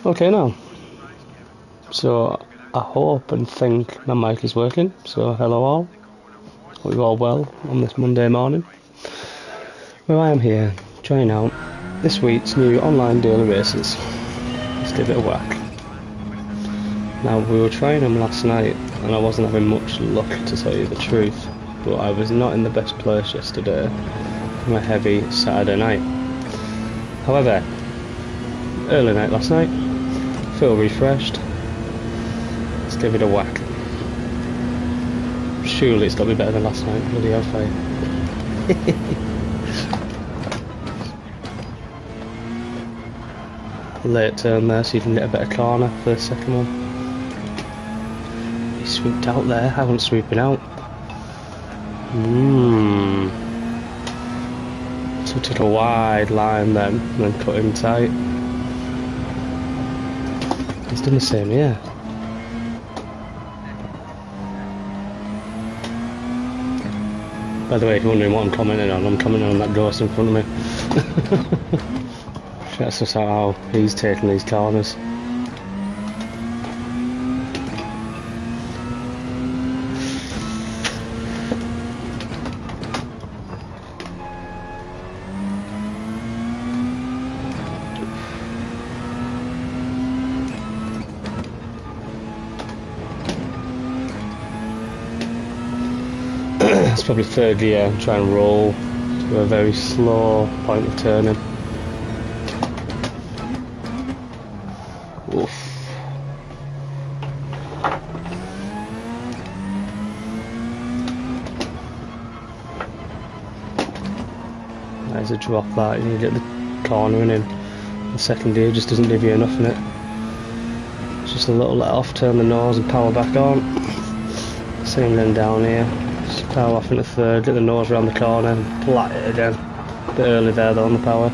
Okay now, so I hope and think my mic is working, so hello all, hope you're all well on this Monday morning. Well, I am here, trying out this week's new online daily races. Let's give it a whack. Now, we were trying them last night, and I wasn't having much luck to tell you the truth, but I was not in the best place yesterday from a heavy Saturday night. However, early night last night, feel refreshed. Let's give it a whack. Surely it's got to be better than last night. Bloody hellfire. Late turn there so you can get a better corner for the second one. He swooped out there. I wasn't swooping out. So took a wide line then and then cut him tight. He's done the same here. By the way, if you're wondering what I'm commenting on, I'm commenting on that ghost in front of me. That's just how he's taking these corners. It's probably third gear, try and roll to a very slow point of turning. Oof. There's a drop that, you get the cornering in. The second gear just doesn't give you enough in it. It's just a little let off, turn the nose and power back on. Same then down here. Just power off into third, get the nose around the corner and flat it again. A bit early there though on the power.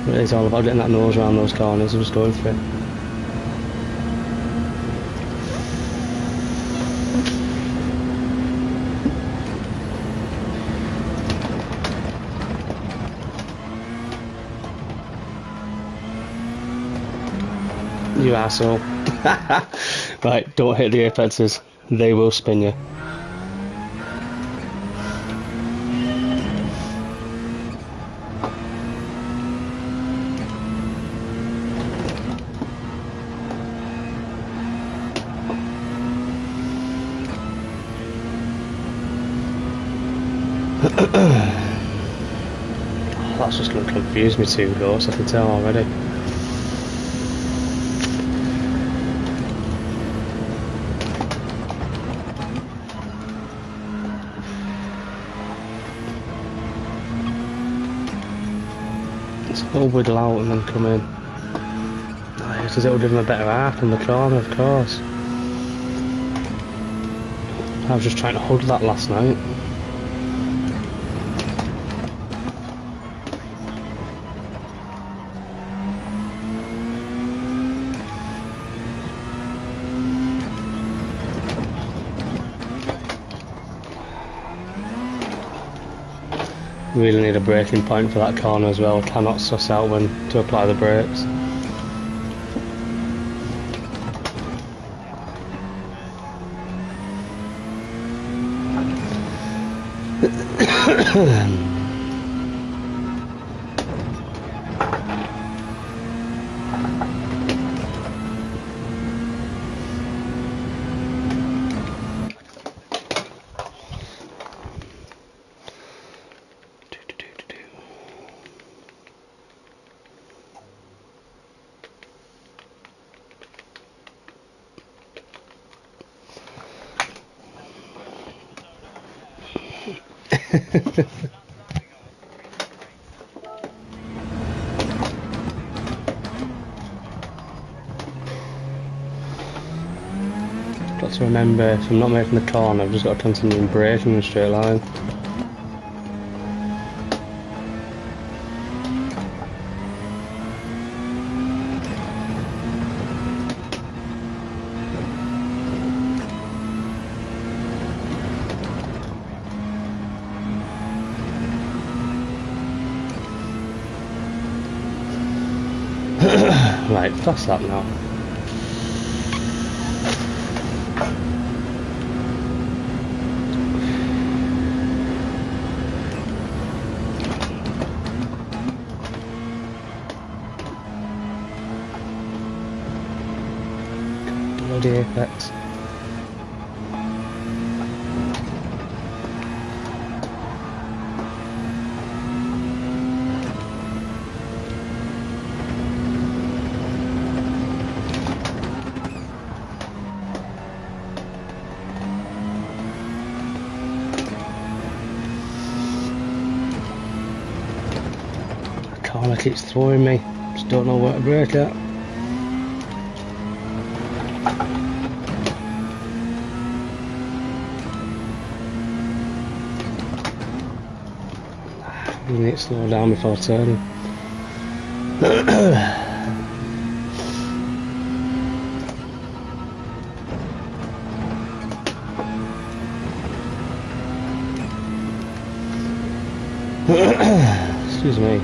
But it's all about getting that nose around those corners and just going for it. You asshole. Right, don't hit the apexes. They will spin you. That's just going to confuse me too, Ghost, I can tell already. It'll whittle out and then come in. Because it'll give him a better arc in the corner, of course. I was just trying to hug that last night. Really need a braking point for that corner as well. Cannot suss out when to apply the brakes. Got to remember, if I'm not making the corner, I've just got to continue braking in a straight line. Right, past that now. Bloody apex. Corner keeps throwing me. Just don't know where to brake at. You need to slow down before turning. Excuse me.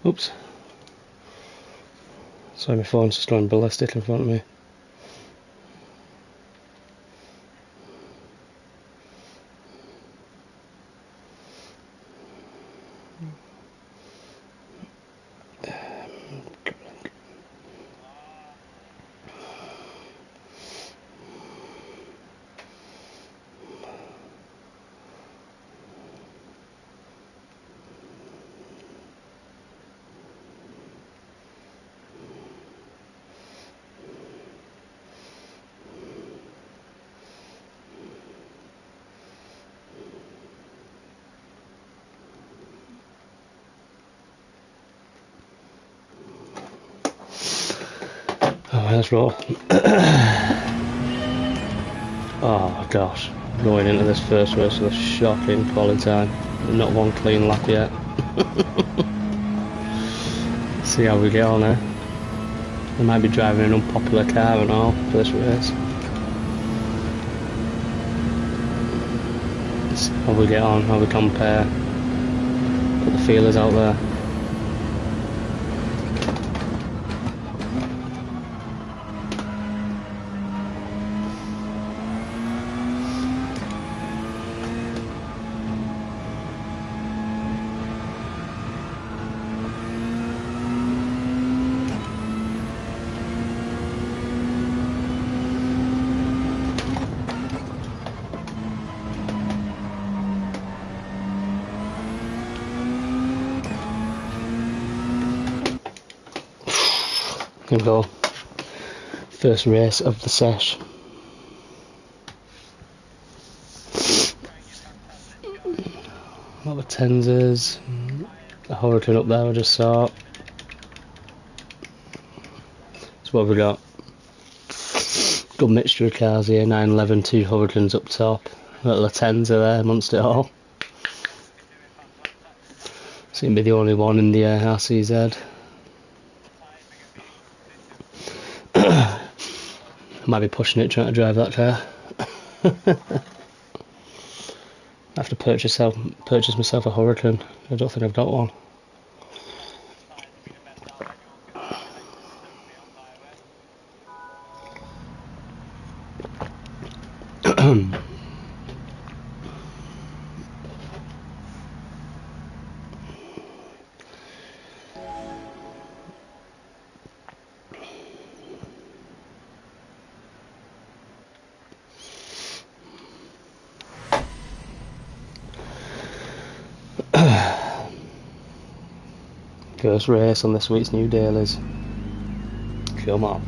Oops. Sorry, my phone's just going ballistic in front of me. Oh, let's roll. Oh gosh, going into this first race with a shocking quality time. Not one clean lap yet. See how we get on there. I might be driving an unpopular car and all for this race. See how we get on, how we compare. Put the feelers out there. Here we go. First race of the sesh. A lot of Tenzas. A Hurricane up there I just saw. So what have we got? Good mixture of cars here. 911, 2 Hurricanes up top. A little Tenza there amongst it all. Seem to be the only one in the RCZ. I might be pushing it trying to drive that car. I have to purchase myself a Hurricane. I don't think I've got one. First race on this week's new dailies. Come on.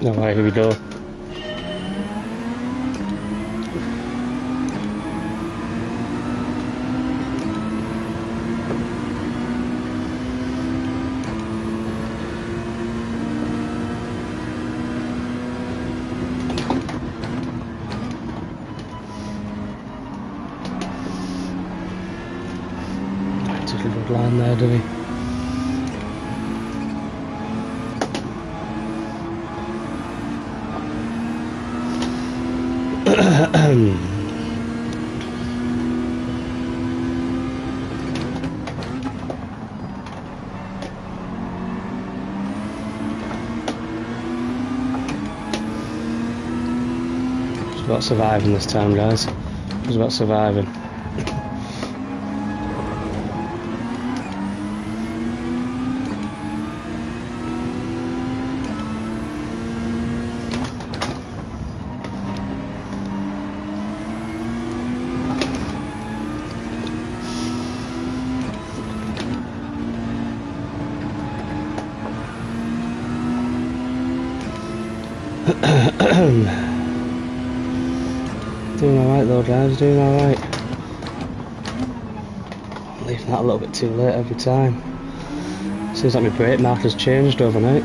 Alright, here we go. Took a good line there, did he? It's about surviving this time, guys. It's about surviving. Doing alright though, guys, doing alright. Leaving that a little bit too late every time. Seems like my brake marker's changed overnight.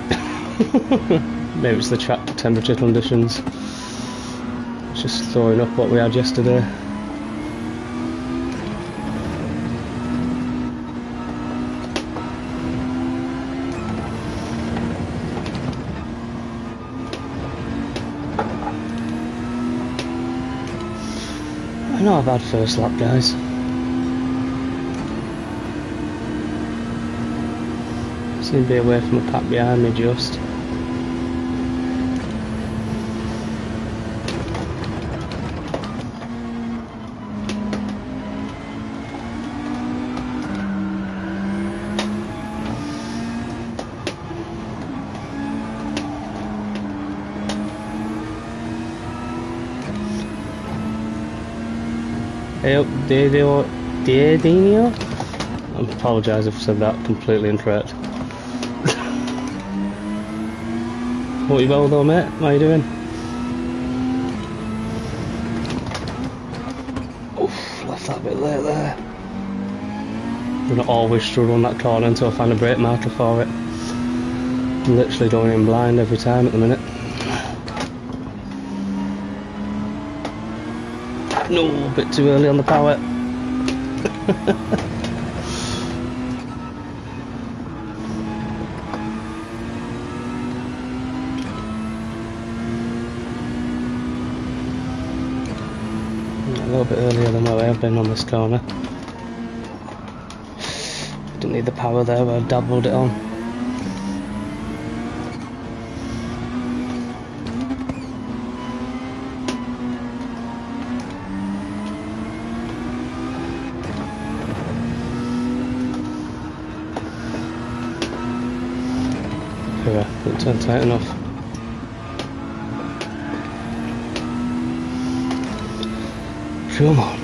Maybe it's the track temperature conditions. It's just throwing up what we had yesterday. Not a bad first lap, guys. Seem to be away from the pack behind me just. Hey up, Dino? I apologise if I said that completely incorrect. Hope you well though, mate. How you doing? Oof, left that bit late there. I'm gonna always struggle on that corner until I find a brake marker for it. I'm literally going in blind every time at the minute. No, a bit too early on the power. A little bit earlier than where I have been on this corner. Didn't need the power there where I dabbled it on. Didn't turn tight enough. Come on.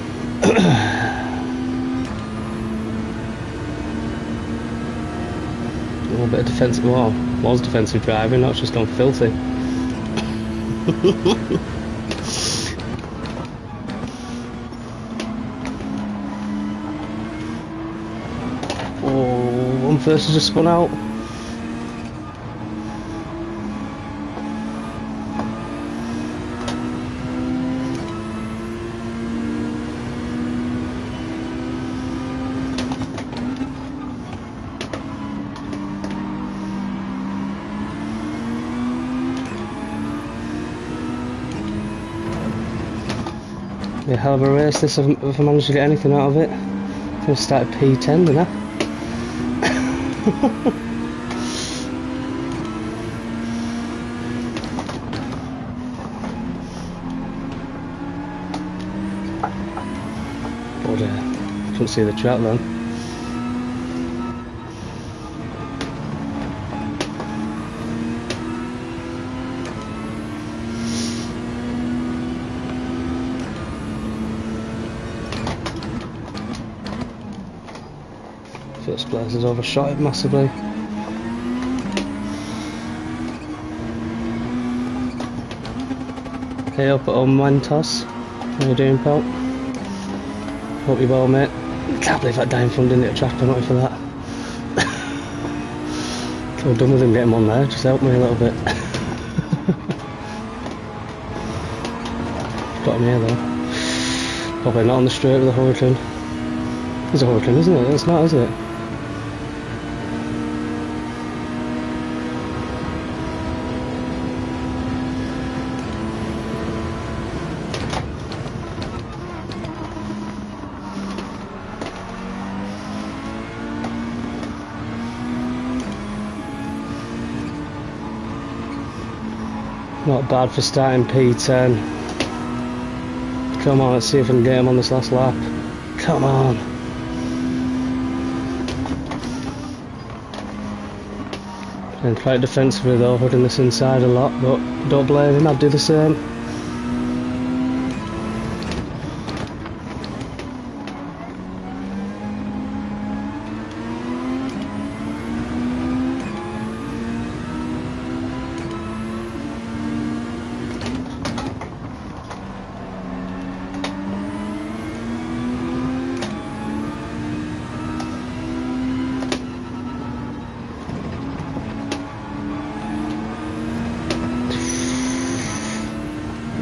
A little bit of defensive, well, was defensive driving, now it's just gone filthy. Oh, one first has just spun out. Be a hell of a race this if I manage to get anything out of it. I'm going to start at P10, didn't I? But couldn't see the track then. First place has overshot it massively. Hey up at Mentos. How you doing, pal? Hope you're well, mate. Can't believe that dying fun didn't get a track penalty for that. So done with him getting on there, just help me a little bit. Got him here though. Probably not on the straight with a hurricane. There's a hurricane, isn't it? It's not, is it? Not bad for starting P10. Come on, let's see if I can get him on this last lap. Come on. And quite defensively though, holding this inside a lot, but don't blame him, I'd do the same.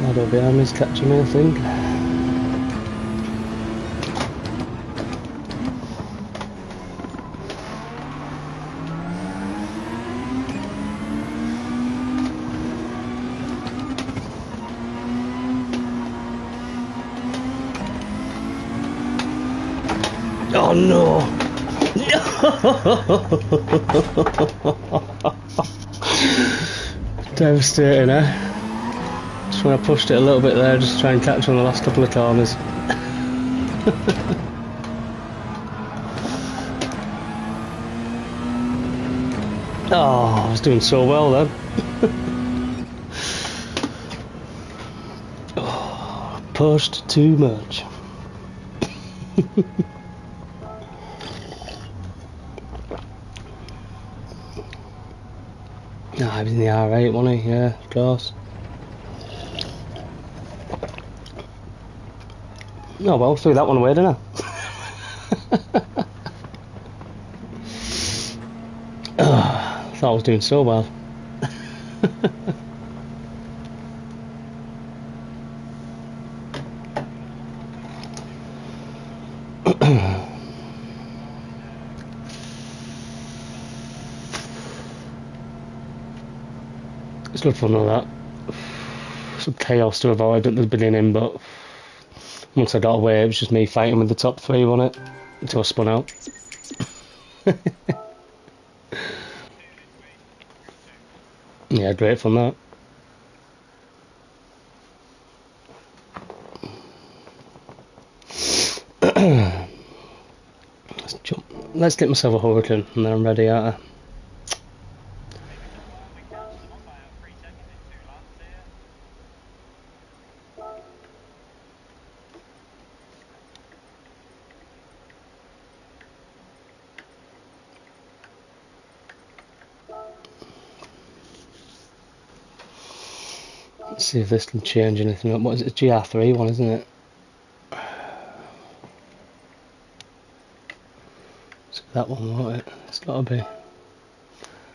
Lado behind me's catching me, I think. Oh no! Devastating, eh? Just when I pushed it a little bit there, just to try and catch on the last couple of corners. Oh, I was doing so well then. Oh, pushed too much. No, I was in the R8, wasn't he? Yeah, of course. Oh well, threw that one away, didn't I? Oh, I thought I was doing so well. It's good fun with that. Some chaos to avoid at the beginning, but once I got away, it was just me fighting with the top three on it until I spun out. Yeah, great fun that. Let's jump. Let's get myself a hurricane and then I'm ready, aren't I? Let's see if this can change anything. What is it? GR3 one, isn't it? It's that one, won't it? It's gotta be.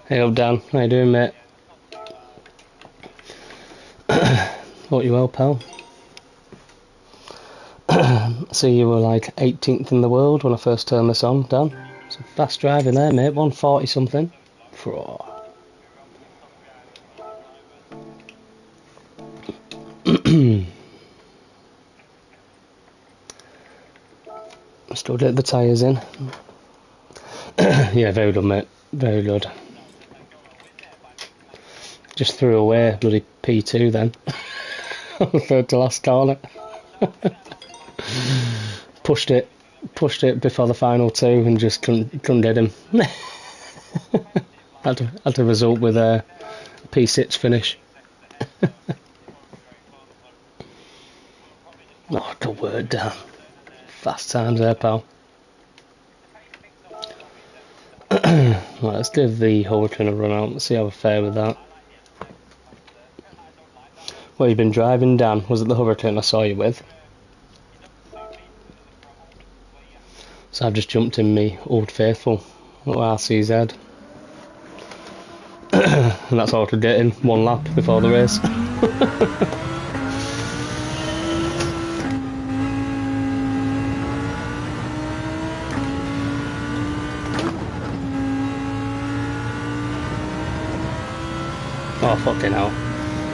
Hey up, Dan. How you doing, mate? Hope you well, pal. See, you were like 18th in the world when I first turned this on, Dan. Some fast driving there, mate. 140 something. Still get the tyres in. Yeah, very good, mate. Very good. Just threw away bloody P2 then. On the third to last corner. Pushed it before the final two and just couldn't get him. had to result with a P6 finish. Oh, good word, Dan. Fast times there, pal. Right, let's give the hurricane a run out and see how we fare with that. What you been driving, Dan? Was it the Hurricane I saw you with? So I've just jumped in me Old Faithful, little RCZ. And that's all I could get in one lap before the race. Oh fucking hell.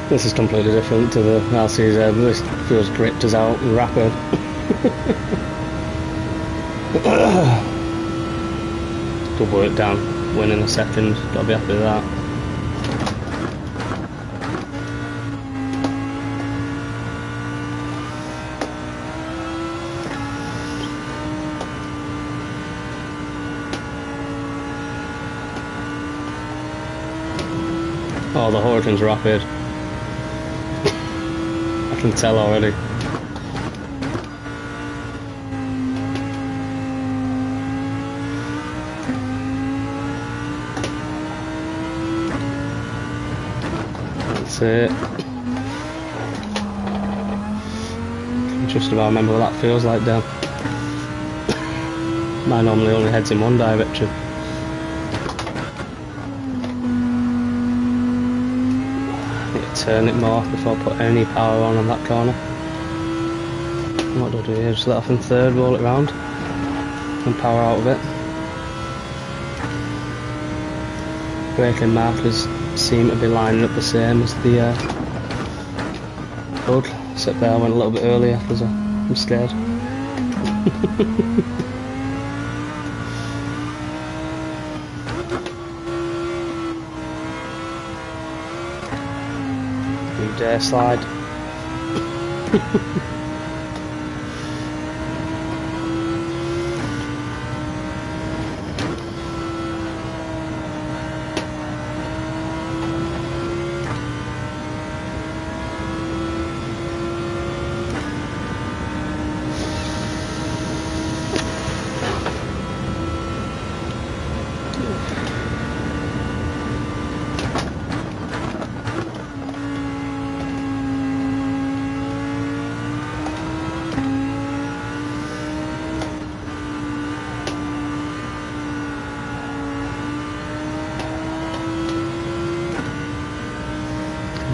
This is completely different to the RCZ. This feels gripped as out and rapid. Good work, Dan. Winning a second. Gotta be happy with that. Oh, the Hurricane's rapid. I can tell already. That's it. Can just about remember what that feels like, Dan. Mine normally only heads in one direction. Turn it more before I put any power on that corner. And what do I do here? Just let off in third, roll it round and power out of it. Braking markers seem to be lining up the same as the Pug, except there I went a little bit earlier because I'm scared. Dare slide.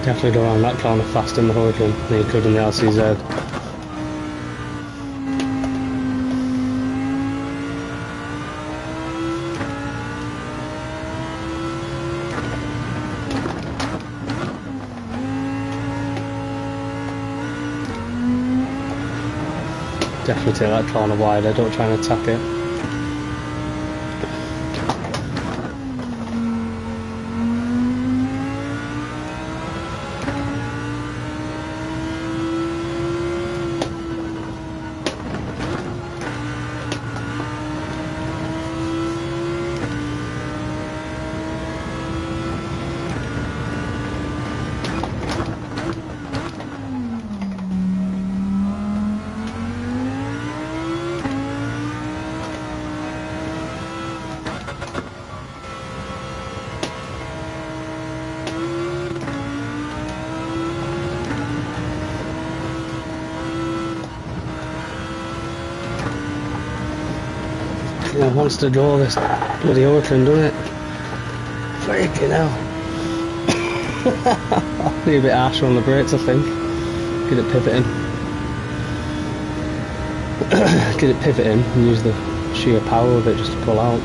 Definitely go around that corner faster in the Hurricane than you could in the RCZ. Definitely take that corner wider, don't try and attack it. Yeah, wants to draw this bloody Hurricane, doesn't it? Freaking hell. Need a bit harsher on the brakes, I think. Get it pivoting. Get it pivoting and use the sheer power of it just to pull out.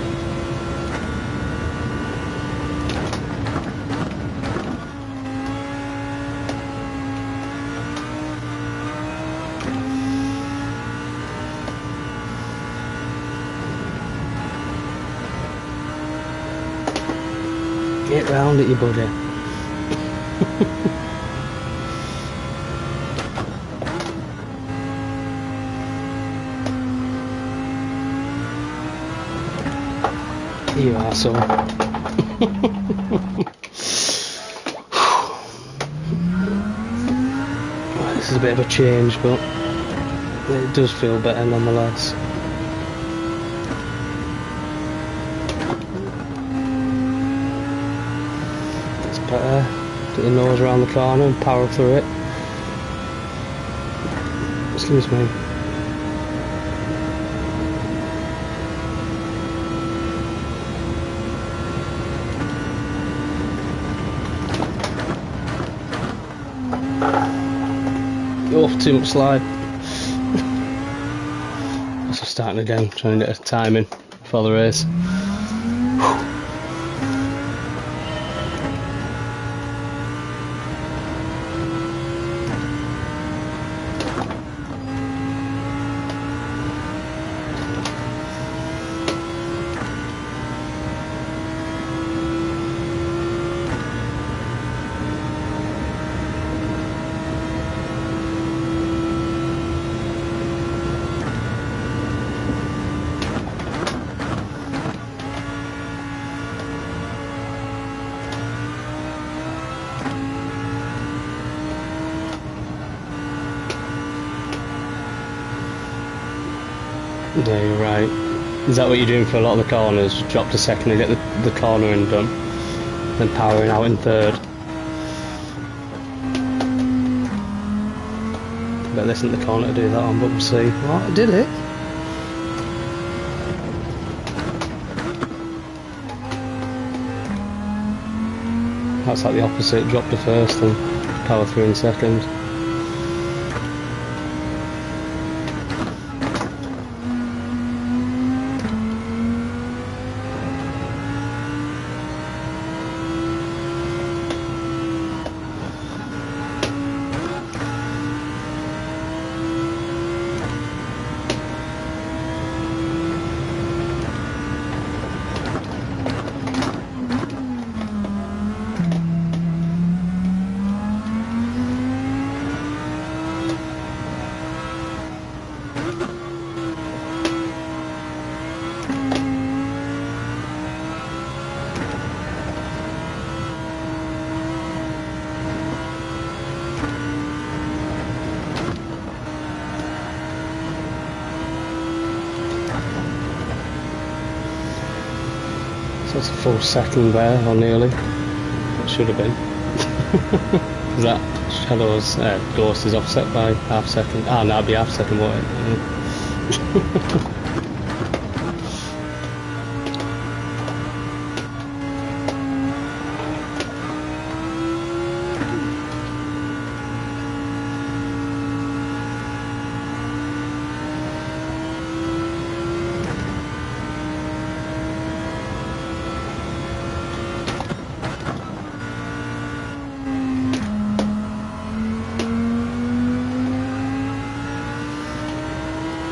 Get round it, you buddy. You arsehole. This is a bit of a change, but it does feel better nonetheless. Better. Get your nose around the corner and power through it. Excuse me. Oh, too much slide. So starting again, trying to get a timing for the race. Yeah, you're right. Is that what you're doing for a lot of the corners? Just dropped a second to get the cornering done, then powering out in third. Bet this isn't the corner to do that on, but we'll see. Oh, I did it! That's like the opposite, drop to first and power through in second. So that's a full second there, or nearly. It should have been. Is that Shadow's Ghost is offset by half second? Ah, no, it'd be half second, won't it?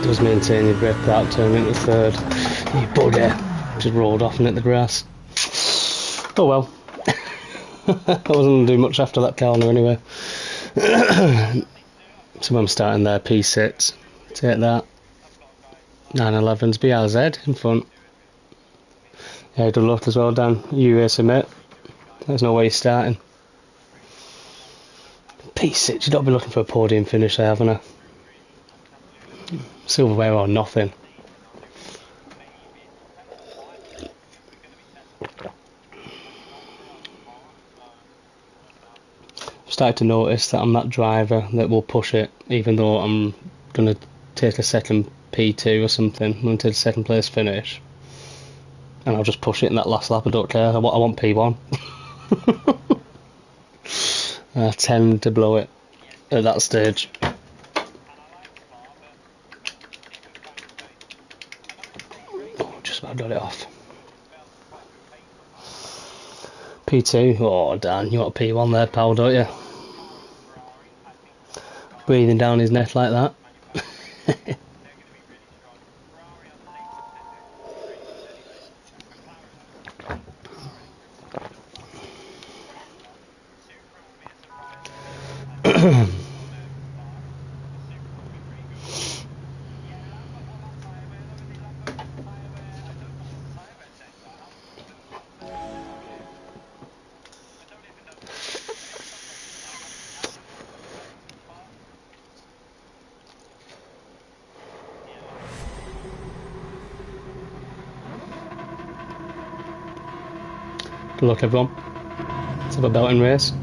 Does maintain your grip without turning into third. You bugger! Just rolled off and hit the grass. Oh well. I wasn't going to do much after that corner anyway. So I'm starting there, P6. Take that. 911's BRZ in front. Yeah, good luck as well, Dan. You racing, mate. There's no way you're starting. P6, you've got to be looking for a podium finish there, haven't I? Silverware or nothing. I've started to notice that I'm that driver that will push it, even though I'm going to take a second P2 or something. I'm going to take a second place finish. And I'll just push it in that last lap, I don't care. I want P1. I tend to blow it at that stage. Just about got it off. P2, oh Dan, you want a P1 there, pal, don't you? Breathing down his neck like that. Good luck, everyone. Let's have a belting race.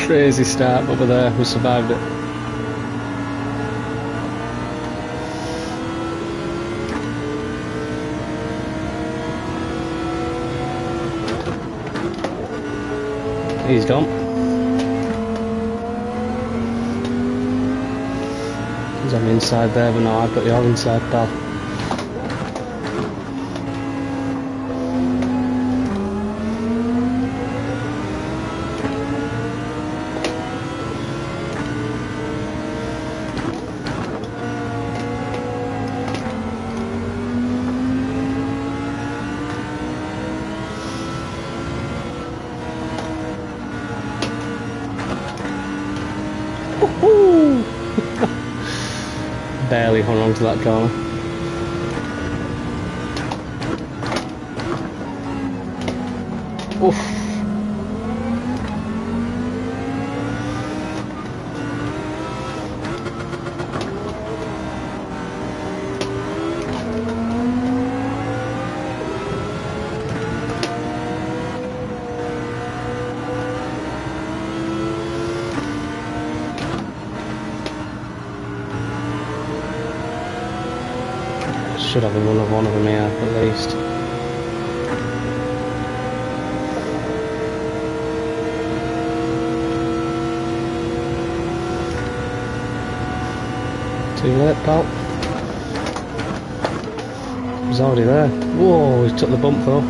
Crazy start, but we're there, we survived it. He's gone. He's on the inside there, but no, I've got your inside, pal. Barely hung on to that corner. Oof. Should have another one of them here, at least. Too late, pal. He's already there. Whoa, he took the bump though.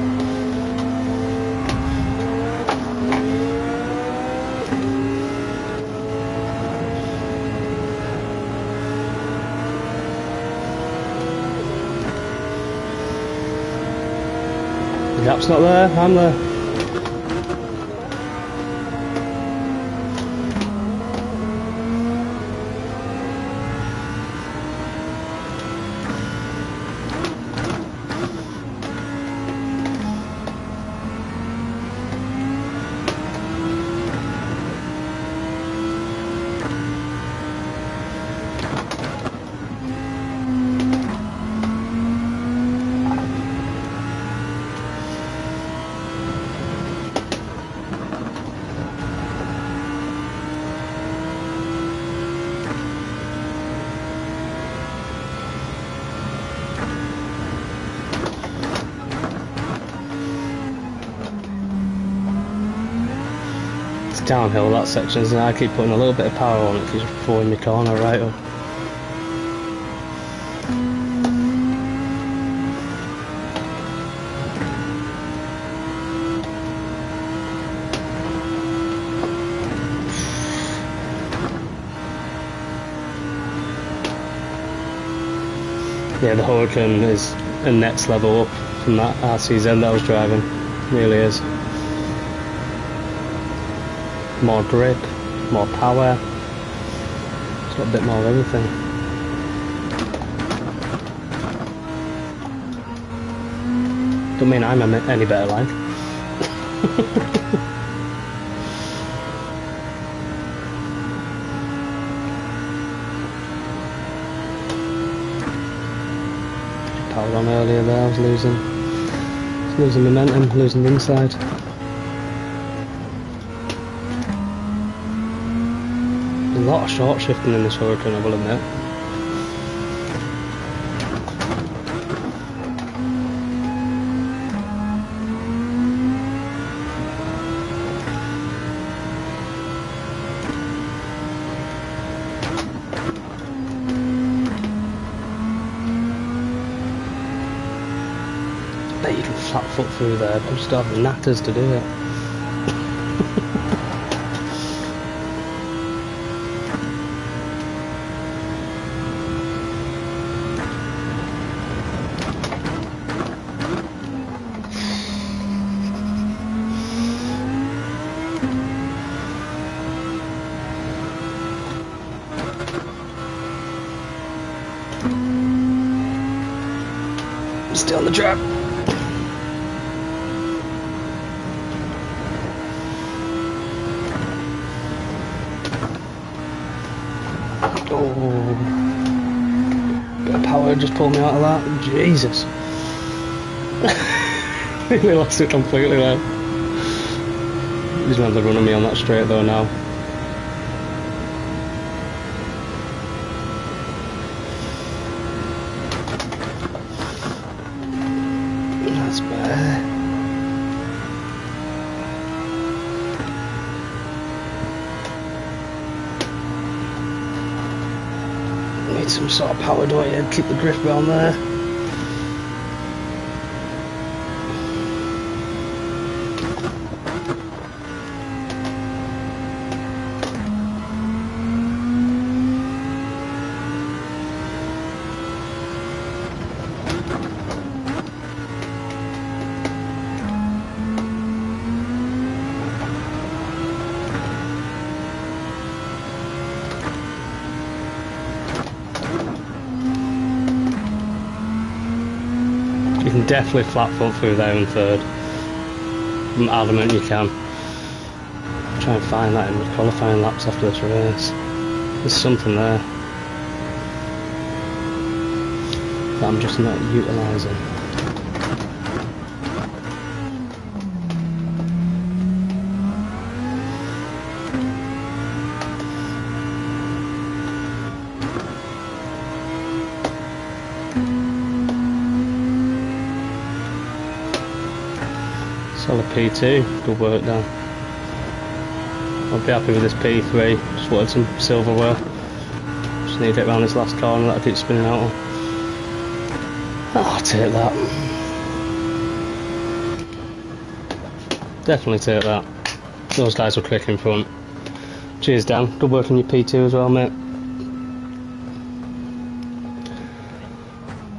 The gap's not there, I'm there. Downhill that section, isn't it? I keep putting a little bit of power on it because you're throwing my corner right up. Yeah, the Hurricane is a next level up from that RCZ that I was driving. It really is. More grip, more power, it's got a bit more of everything. Don't mean I'm any better like. Powered on earlier there, I was losing momentum, losing the inside. A lot of short shifting in this Hurricane, I will admit. I bet you can flat foot through there, but I just don't have the natters to do it. Still on the track. Oh, bit of power just pulled me out of that. Jesus. We lost it completely there. He's going to run on me on that straight though now. need some sort of power, don't you? Keep the grip around there. You can definitely flat foot through there in third. I'm adamant you can. Try and find that in the qualifying laps after this race. There's something there that I'm just not utilising. Solid P2, good work Dan. I'll be happy with this P3, just wanted some silverware. Just need to get around this last corner that I keep spinning out on. Oh, I'll take that. Definitely take that. Those guys were quick in front. Cheers Dan, good work on your P2 as well mate.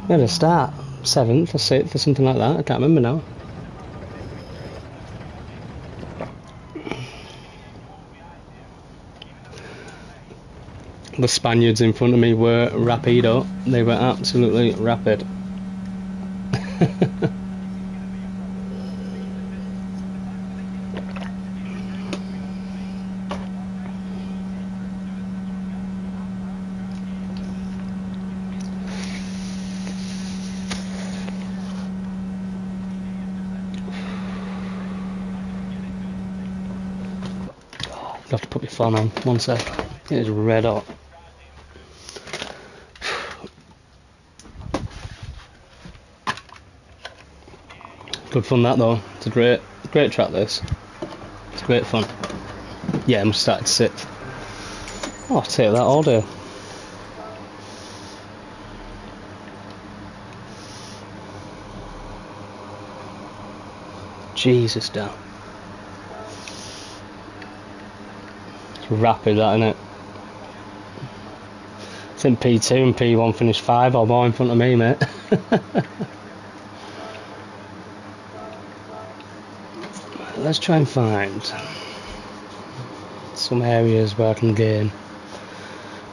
Where did I start? 7th or 6th or something like that, I can't remember now. The Spaniards in front of me were rapido. They were absolutely rapid. You have to put your phone on. One sec. It is red hot. Good fun that though. It's a great track this. It's great fun. Yeah, I must start at 6th. Oh, I'll take that all day. Jesus, Dan. It's rapid that, innit? I think P2 and P1 finished 5 or more in front of me, mate. Let's try and find some areas where I can gain.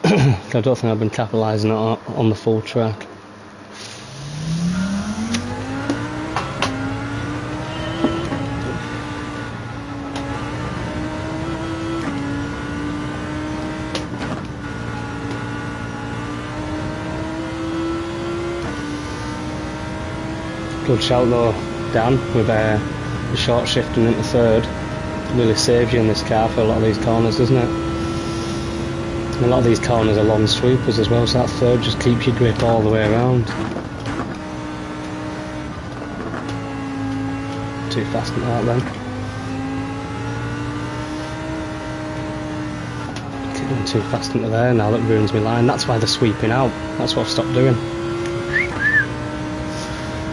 I don't think I've been capitalising on the full track. Good shout though, Dan, with the short shifting into third. Really saves you in this car for a lot of these corners, doesn't it? And a lot of these corners are long sweepers as well, so that third just keeps your grip all the way around. Too fast into that then. Keep going too fast into there now, that ruins my line. That's why they're sweeping out. That's what I've stopped doing.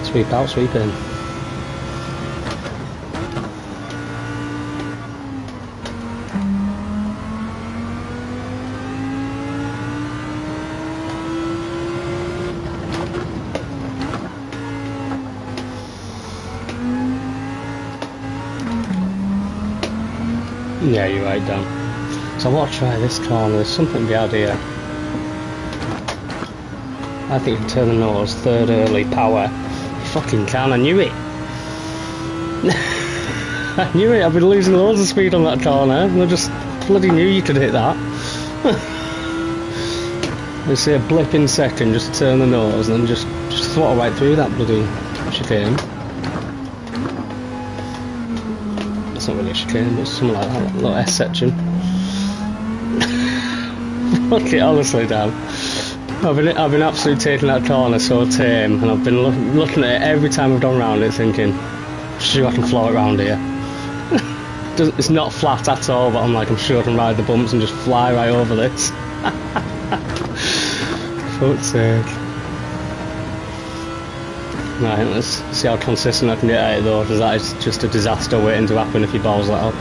Sweep out, sweep in. Yeah, you're right, Dan. So I want to try this corner. There's something to be had here. I think you can turn the nose, third early, power. You fucking can, I knew it. I knew it, I've been losing loads of speed on that corner, and I just bloody knew you could hit that. They say a blip in second, just turn the nose, and then just throttle right through that bloody chicane. It's not really a chicane, but something like that, a little S section. Fuck it, honestly, Dan. I've been absolutely taking that corner so tame, and I've been looking at it every time I've gone round it, thinking, sure I can floor it round here. It's not flat at all, but I'm sure I can ride the bumps and just fly right over this. fuck's sake. Right, let's see how consistent I can get at it though, because that is just a disaster waiting to happen if you balls that up.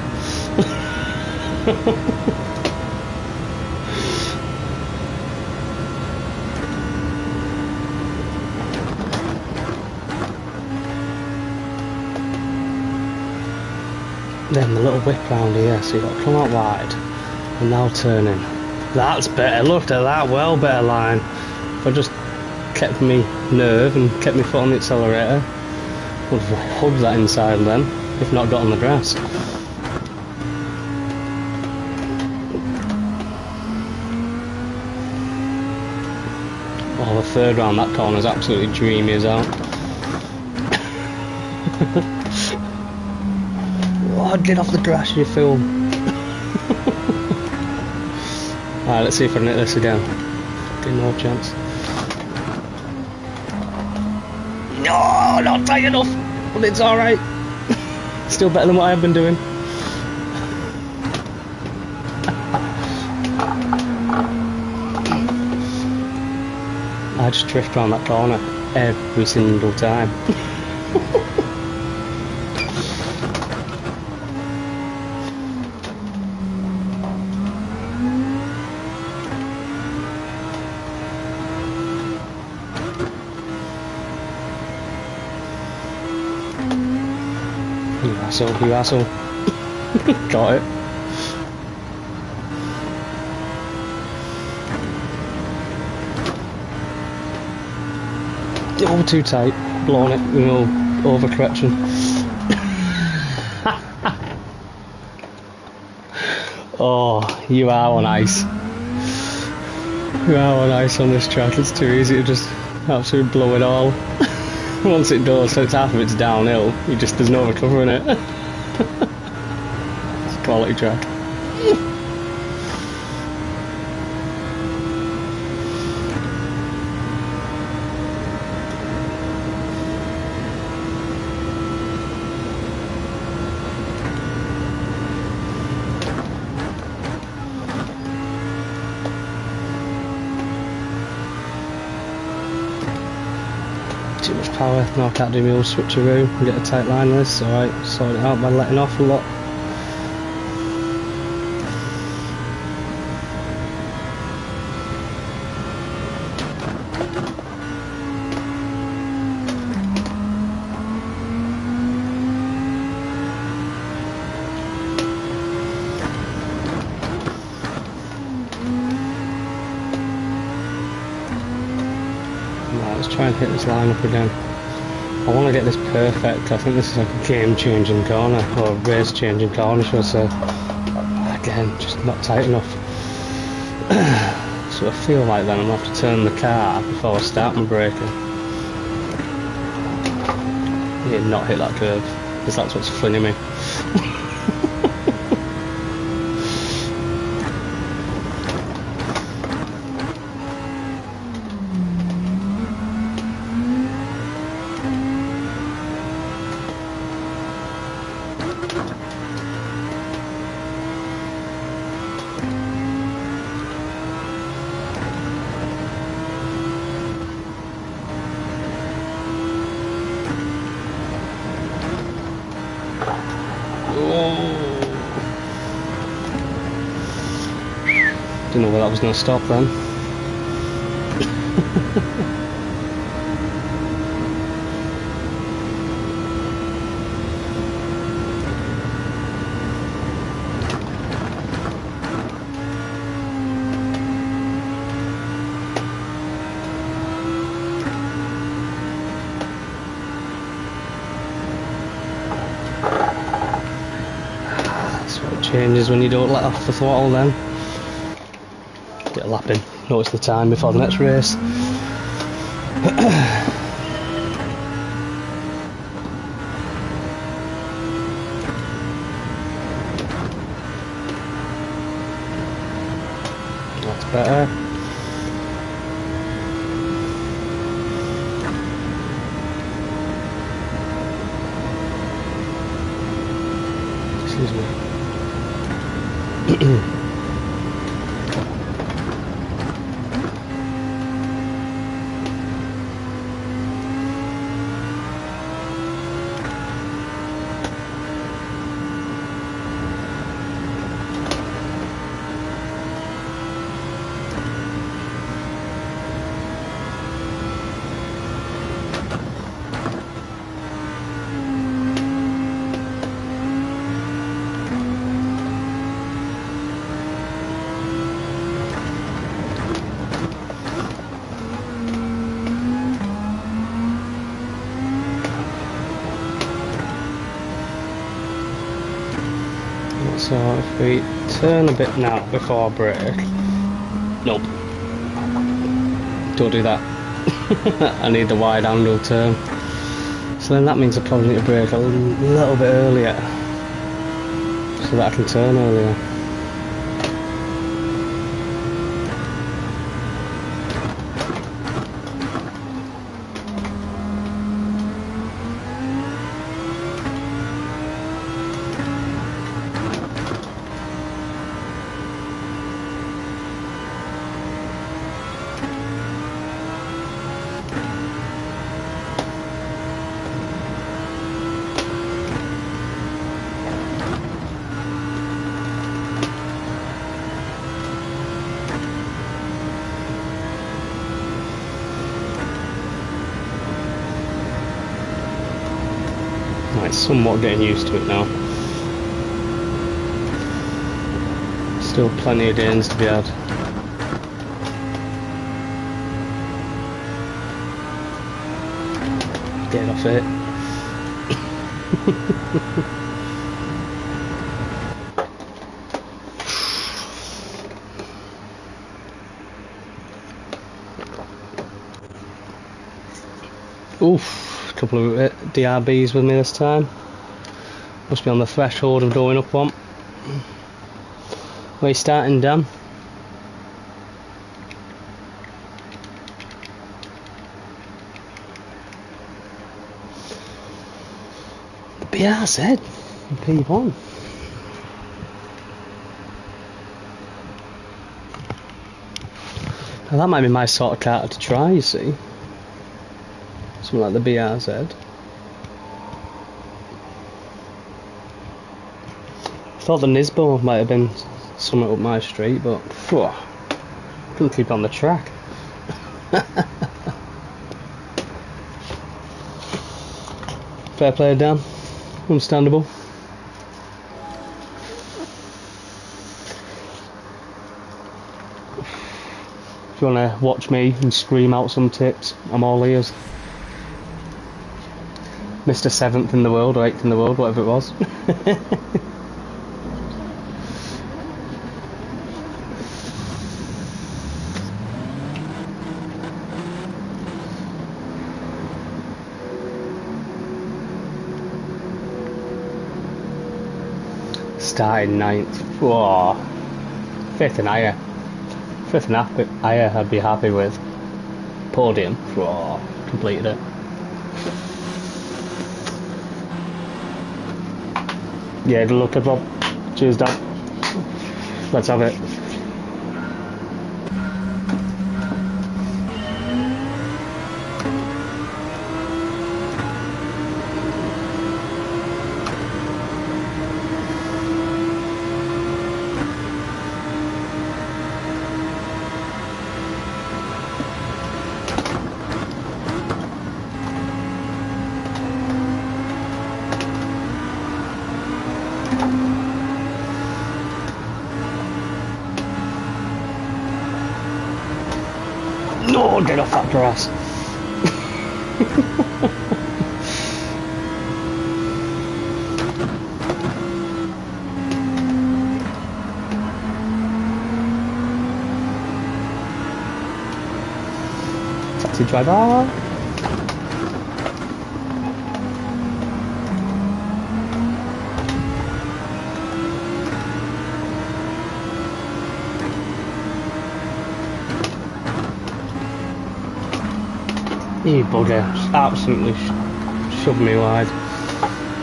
Then the little whip round here, so you've got to come out wide and now turn in. That's better, look at that, well better line. If I just kept me nerve and kept my foot on the accelerator, I would have hugged that inside then, if not got on the grass. Oh, the third round, that corner's absolutely dreamy as hell. Oh, get off the grass, you fool. Alright, let's see if I can hit this again. Get no chance. No, not tight enough, but it's alright. Still better than what I've been doing. I just drift around that corner every single time. You asshole. Got it. Oh, too tight. Blown it with no overcorrection. Oh, you are on ice. You are on ice on this track. It's too easy to just absolutely blow it all. Once it does, so it's half of it's downhill, there's no recovering it. It's a quality track. Too much power, no I can't do my old switcheroo and get a tight line with this, alright, sort it out by letting off a lot. Let's try and hit this line up again. I want to get this perfect. I think this is like a game-changing corner, or a race-changing corner, should I say. Again, just not tight enough. So I feel like then I'm going to have to turn the car before I start my braking. Yeah, not hit that curve, because that's what's flinging me. Didn't know where that was going to stop then. That's what changes when you don't let off the throttle then. Get a lap in, notice the time before the next race. That's better. Excuse me. So if we turn a bit now before I brake. Nope. Don't do that. I need the wide angle turn. So then that means I probably need to brake a little bit earlier so that I can turn earlier. Right, somewhat getting used to it now. Still plenty of gains to be had. Get off it. Oof, a couple of DRBs with me this time. Must be on the threshold of going up one. Where are you starting, Dan? The BRZ P1. Now that might be my sort of car to try, you see. Something like the BRZ. Thought the Nisbo might have been somewhere up my street, but phew, couldn't keep on the track. Fair play, Dan. Understandable. If you want to watch me and scream out some tips, I'm all ears. Mr. 7th in the world, or 8th in the world, whatever it was. Started 9th. Whoa. 5th and higher. 5th and higher I'd be happy with. Podium. Whoa. Completed it. Yeah, good luck, Rob. Cheers, Dan. Let's have it. No, get off that grass. Taxi driver. You bugger, absolutely shoved me wide.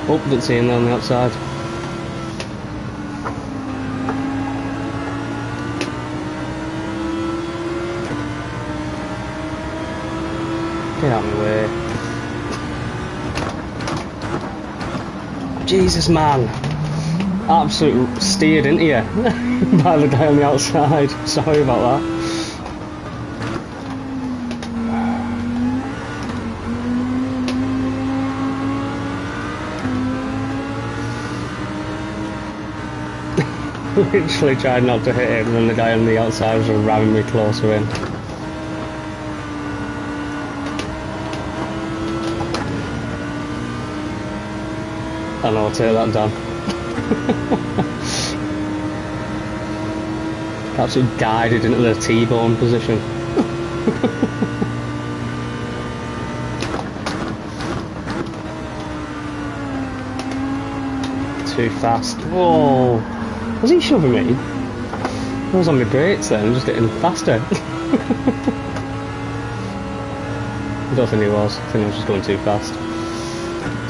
Oh, didn't see him there on the outside. Get out of my way. Jesus, man. Absolute steered into you by the guy on the outside. Sorry about that. Literally tried not to hit him, and then the guy on the outside was ramming me closer in. I know, I'll take that down. Absolutely guided into the T-bone position. Too fast. Whoa! Was he shoving me? I was on my brakes then, just getting faster. I don't think he was. I think I was just going too fast.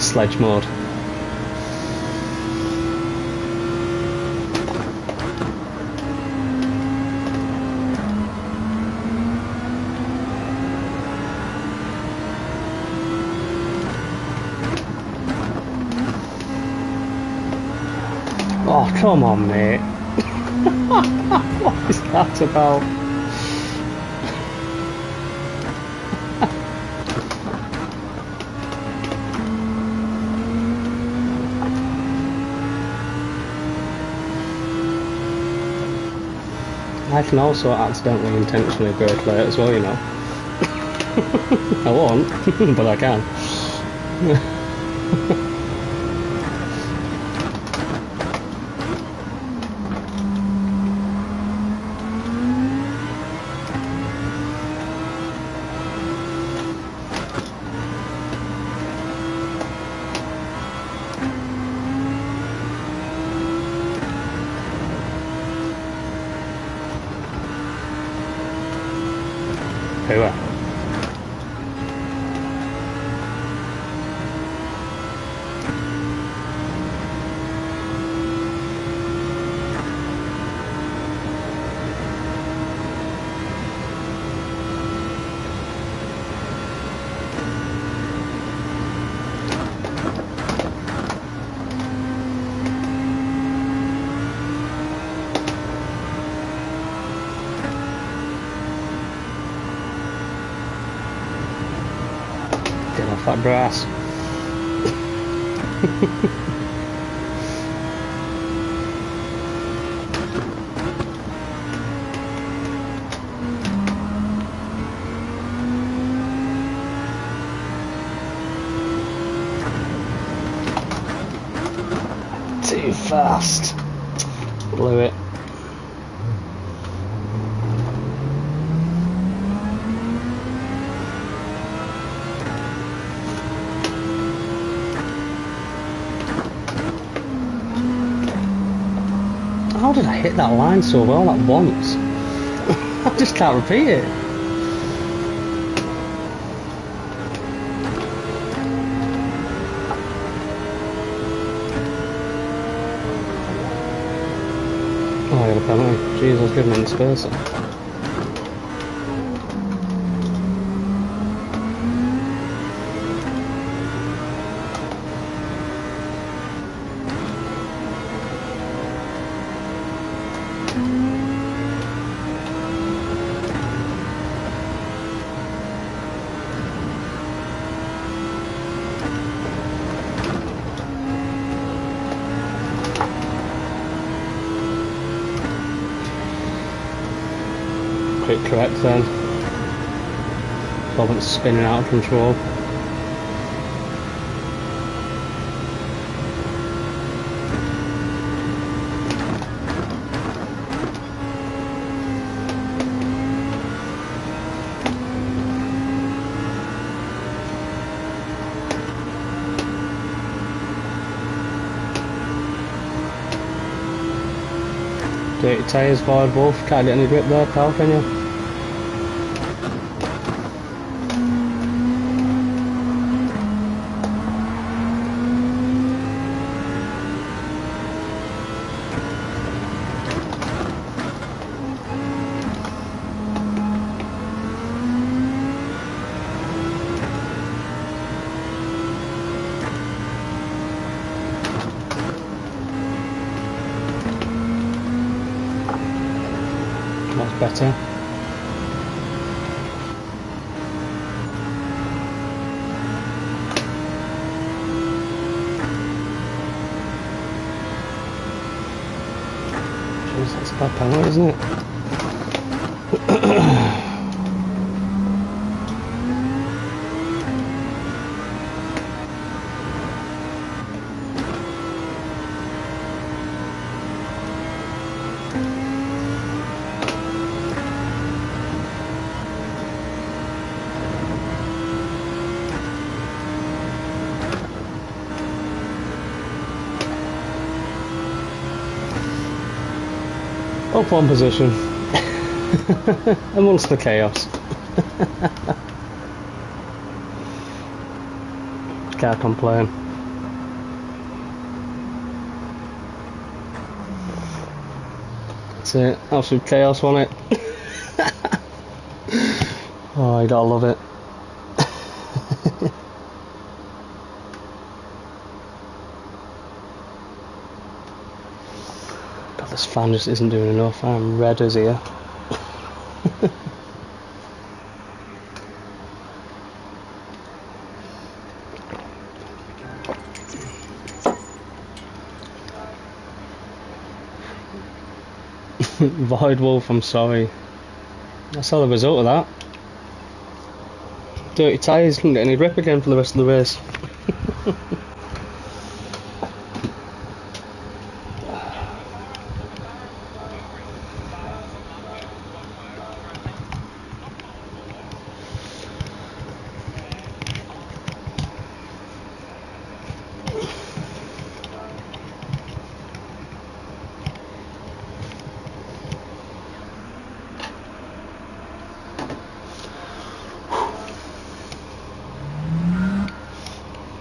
Sledge mode. Oh, come on, mate. What is that about? I can also accidentally intentionally brake late as well, you know. I won't, but I can. Who are? Get off that brass. Too fast. Blew it. How did I hit that line so well at once? I just can't repeat it. Oh, I got a penalty. Jeez, I was giving him the space. Quick correct then. So I went spinning out of control. Dirty tyres forward both, can't get any grip there, pal, can you? That's better. Jeez, that's a bad penalty, isn't it? Up one position. Amongst the chaos. Can't complain. That's it. Absolute chaos, wasn't it? Oh, you gotta love it. God, this fan just isn't doing enough. I'm red as here. Void Wolf, I'm sorry. That's all the result of that. Dirty tyres, couldn't get any grip again for the rest of the race.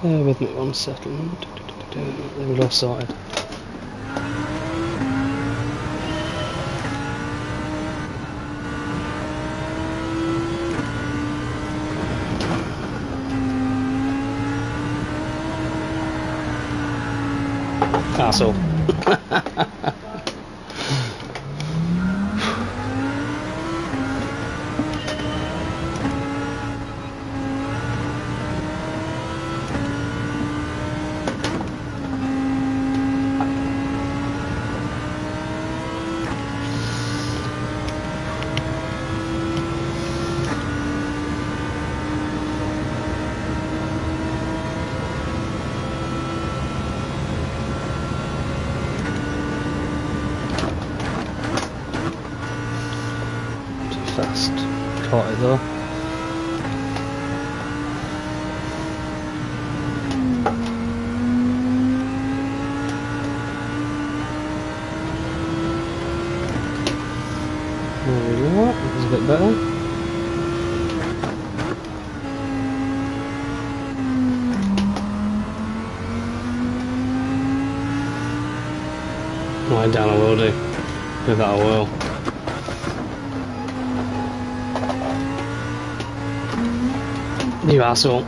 Bear with me 1 second. There we go, sorted. Castle. Fast. Caught it though. There we go, that was a bit better. Right down I will do. Give that a whirl. You asshole.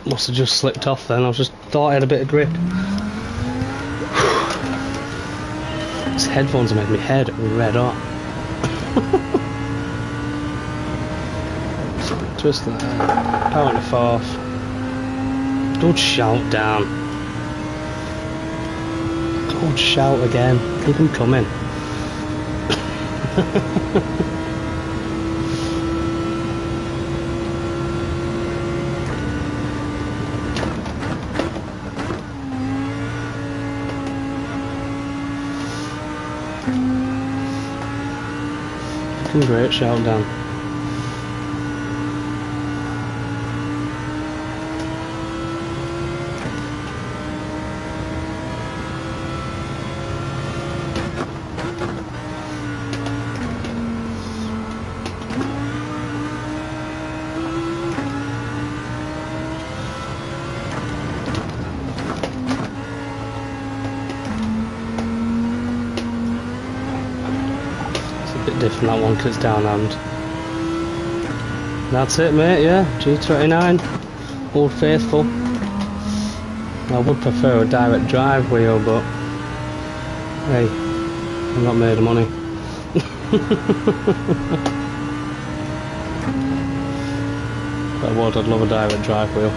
Must have just slipped off then, I just thought I had a bit of grip. These headphones have made my head red hot. Twist that. Power in the fourth. Good shout down. Good shout again. Keep them coming. Great shout down. Bit different that one because it's downhand. That's it, mate, yeah, G29, Old Faithful. I would prefer a direct drive wheel, but hey, I'm not made of money. But I'd love a direct drive wheel.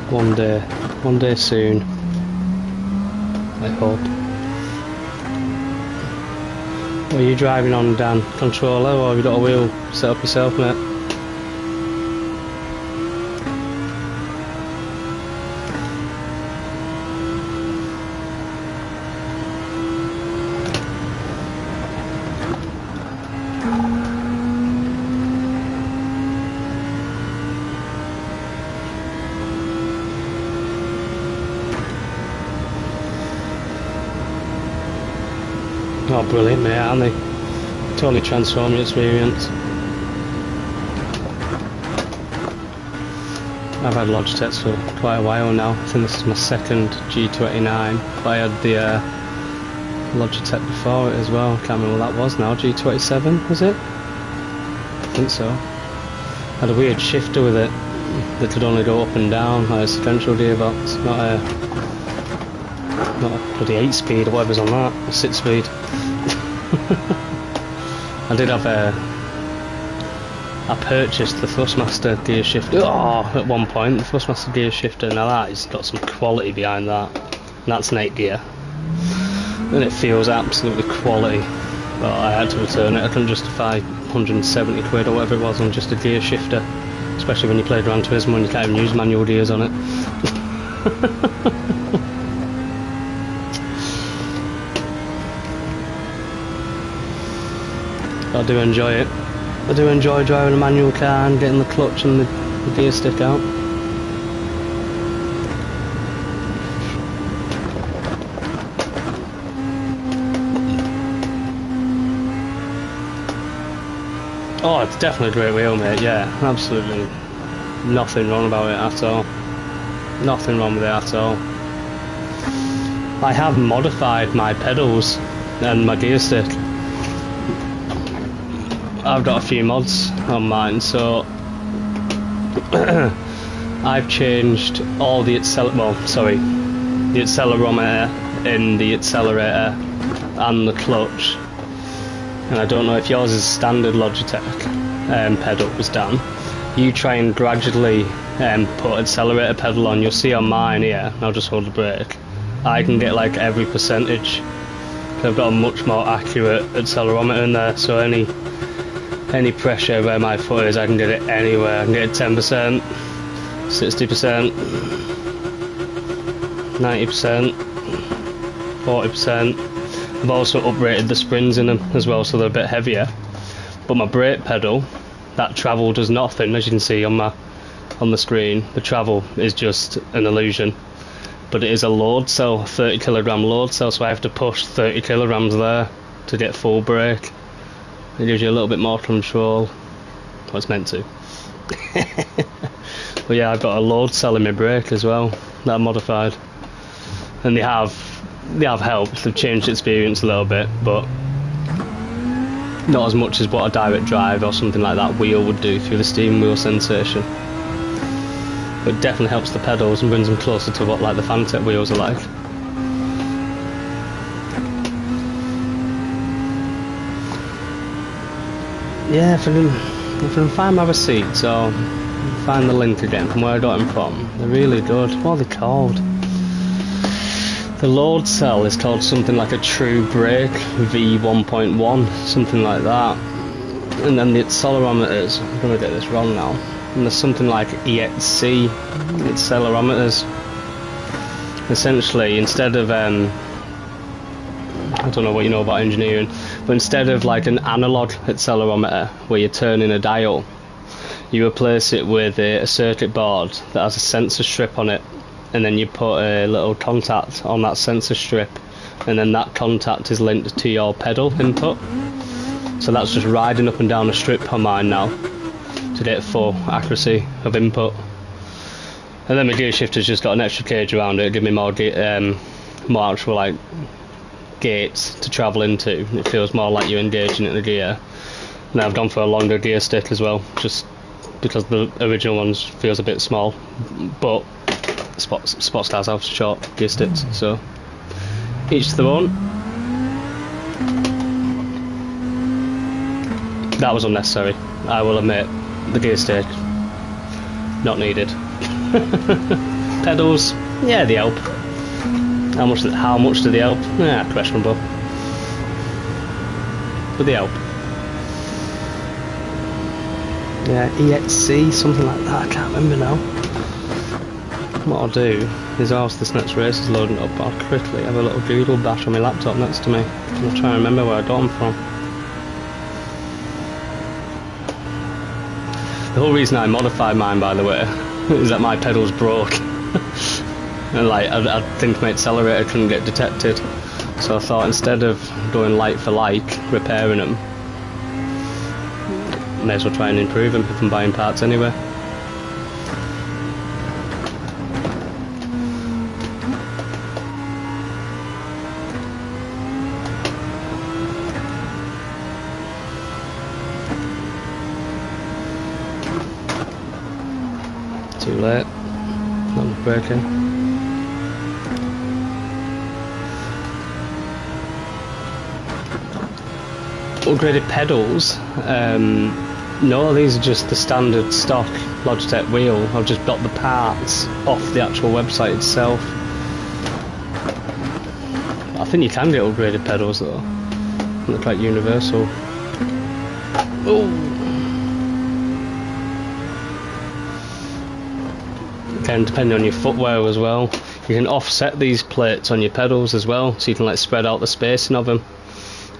One day soon, I hope. What are you driving on, Dan? Controller, or have you got a wheel set up yourself, mate? Oh, brilliant, mate, aren't they? Totally transform your experience. I've had Logitechs for quite a while now. I think this is my second G29, but I had the Logitech before it as well. Can't remember what that was now. G27 was it? I think so. Had a weird shifter with it that could only go up and down, like a sequential gearbox, not a bloody 8-speed or whatever's on that, a 6-speed. I did have I purchased the Thrustmaster gear shifter at one point, the Thrustmaster gear shifter. Now that has got some quality behind that, and that's an 8 gear, and it feels absolutely quality, but I had to return it. I couldn't justify 170 quid or whatever it was on just a gear shifter, especially when you play Gran Turismo and you can't even use manual gears on it. I do enjoy it. I do enjoy driving a manual car and getting the clutch and the gear stick out. Oh, it's definitely a great wheel, mate, yeah, absolutely. Nothing wrong about it at all. Nothing wrong with it at all. I have modified my pedals and my gear stick. I've got a few mods on mine, so I've changed all the the accelerometer in the accelerator and the clutch. And I don't know if yours is standard Logitech pedals, Dan. You try and gradually put accelerator pedal on. You'll see on mine here, I'll just hold the brake, I can get like every percentage. I've got a much more accurate accelerometer in there, so any pressure where my foot is, I can get it anywhere. I can get it 10%, 60%, 90%, 40%. I've also uprated the springs in them as well, so they're a bit heavier. But my brake pedal, that travel does nothing, as you can see on the screen. The travel is just an illusion. But it is a load cell, 30 kilogram load cell, so I have to push 30 kilograms there to get full brake. It gives you a little bit more control. Well, it's meant to. But yeah, I've got a load cell in my brake as well that I modified, and they have helped. They've changed the experience a little bit, but not as much as what a direct drive or something like that wheel would do through the steering wheel sensation. But it definitely helps the pedals and brings them closer to what like the Fantech wheels are like. Yeah, if I can find my receipts or find the link again from where I got them from, they're really good. What are they called? The load cell is called something like a True Brake V1.1, something like that. And then the accelerometers, I'm going to get this wrong now, and there's something like EXC accelerometers. Essentially, instead of I don't know what you know about engineering, but instead of like an analog accelerometer where you're turning a dial, you replace it with a circuit board that has a sensor strip on it, and then you put a little contact on that sensor strip, and then that contact is linked to your pedal input. So that's just riding up and down a strip on mine now to get full accuracy of input. And then my gear shifter's just got an extra cage around it, give me more actual like gates to travel into. It feels more like you're engaging in the gear. And I've gone for a longer gear stick as well, just because the original ones feels a bit small, but Sport Stars have short gear sticks, so each to their own. That was unnecessary, I will admit. The gear stick, not needed. Pedals, yeah, they help. How much do they help? Questionable. But they help. Yeah, EXC, something like that, I can't remember now. What I'll do is, whilst this next race is loading up, I'll quickly have a little Google bash on my laptop next to me. I'll try and remember where I got them from. The whole reason I modified mine, by the way, is that my pedals broke. And like, I think my accelerator couldn't get detected. So I thought instead of doing like for like, repairing them, may as well try and improve them if I'm buying parts anyway. Too late. Not breaking. Upgraded pedals. No, these are just the standard stock Logitech wheel. I've just got the parts off the actual website itself. I think you can get upgraded pedals though. They look like universal. Oh. Again, depending on your footwear as well, you can offset these plates on your pedals as well, so you can like spread out the spacing of them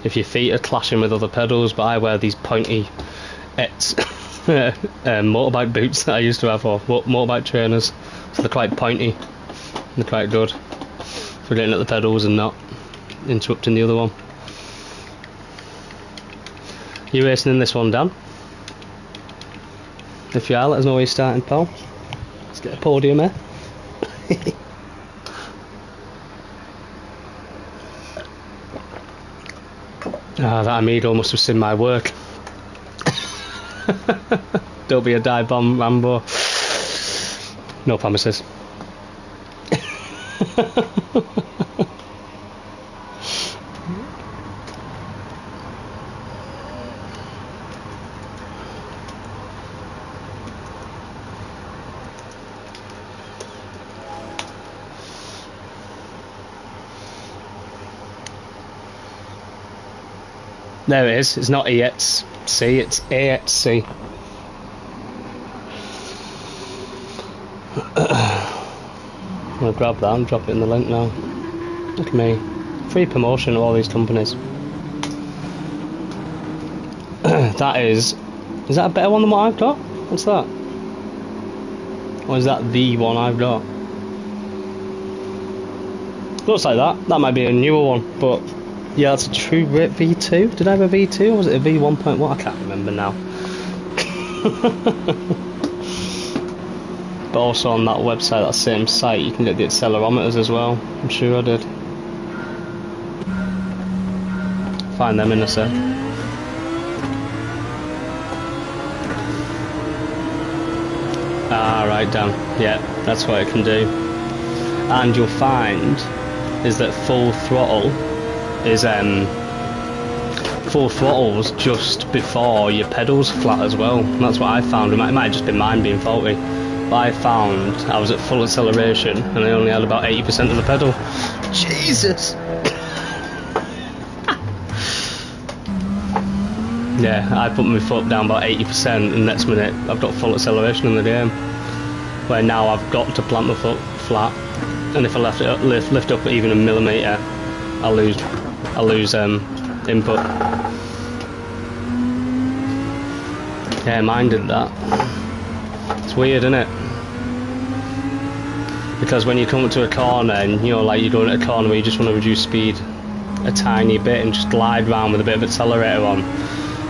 if your feet are clashing with other pedals. But I wear these pointy motorbike boots that I used to have, or motorbike trainers, so they're quite pointy. They're quite good for getting at the pedals and not interrupting the other one. You racing in this one, Dan? If you are, let us know where you're starting, pal. Let's get a podium here. That Amido must have seen my work. Don't be a dive bomb, Rambo. No promises. There it is. It's not EXC, it's AXC. I'm going to grab that and drop it in the link now. Look at me. Free promotion of all these companies. That is that a better one than what I've got? What's that? Or is that the one I've got? Looks like that. That might be a newer one, but yeah, that's a true rate V2. Did I have a V2 or was it a V1.1? I can't remember now. But also on that website, that same site, you can get the accelerometers as well. I'm sure I did. Find them in a sec. Ah, right, down. Yeah, that's what it can do. And you'll find is that full throttle is full throttle's just before your pedals flat as well. And that's what I found. It might have just been mine being faulty. But I found I was at full acceleration and I only had about 80% of the pedal. Jesus! Yeah, I put my foot down about 80% and next minute I've got full acceleration in the game. Where now I've got to plant my foot flat, and if I lift up even a millimetre, I'll lose input. Yeah, mine did that. It's weird, isn't it? Because when you come up to a corner and you're going at a corner where you just want to reduce speed a tiny bit and just glide round with a bit of accelerator on,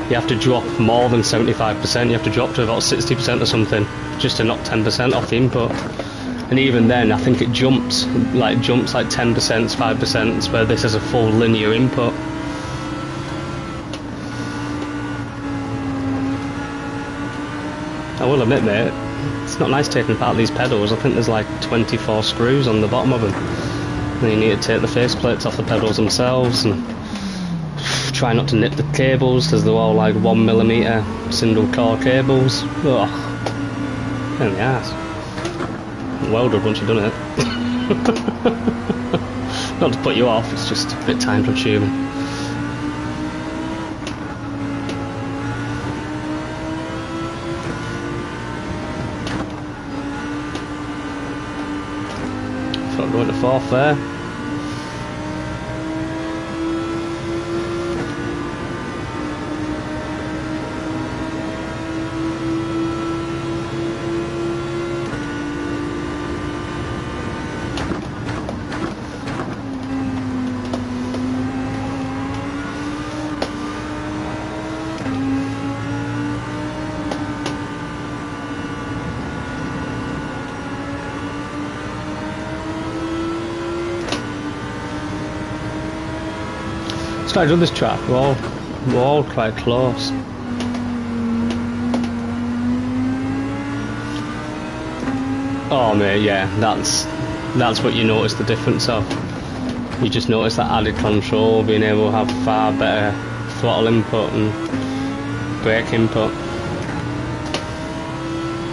you have to drop more than 75%. You have to drop to about 60% or something just to knock 10% off the input. And even then, I think it jumps like 10%, 5%, where this is a full linear input. I will admit, mate, it's not nice taking apart these pedals. I think there's like 24 screws on the bottom of them. Then you need to take the faceplates off the pedals themselves and try not to nip the cables because they're all like 1mm single core cables. Ugh, pain in the ass. Welded once you've done it. Not to put you off, it's just a bit time consuming. Thought I'd go into fourth there. quite good, this track. We're all quite close. Oh mate, yeah, that's what you notice the difference of. You just notice that added control, being able to have far better throttle input and brake input.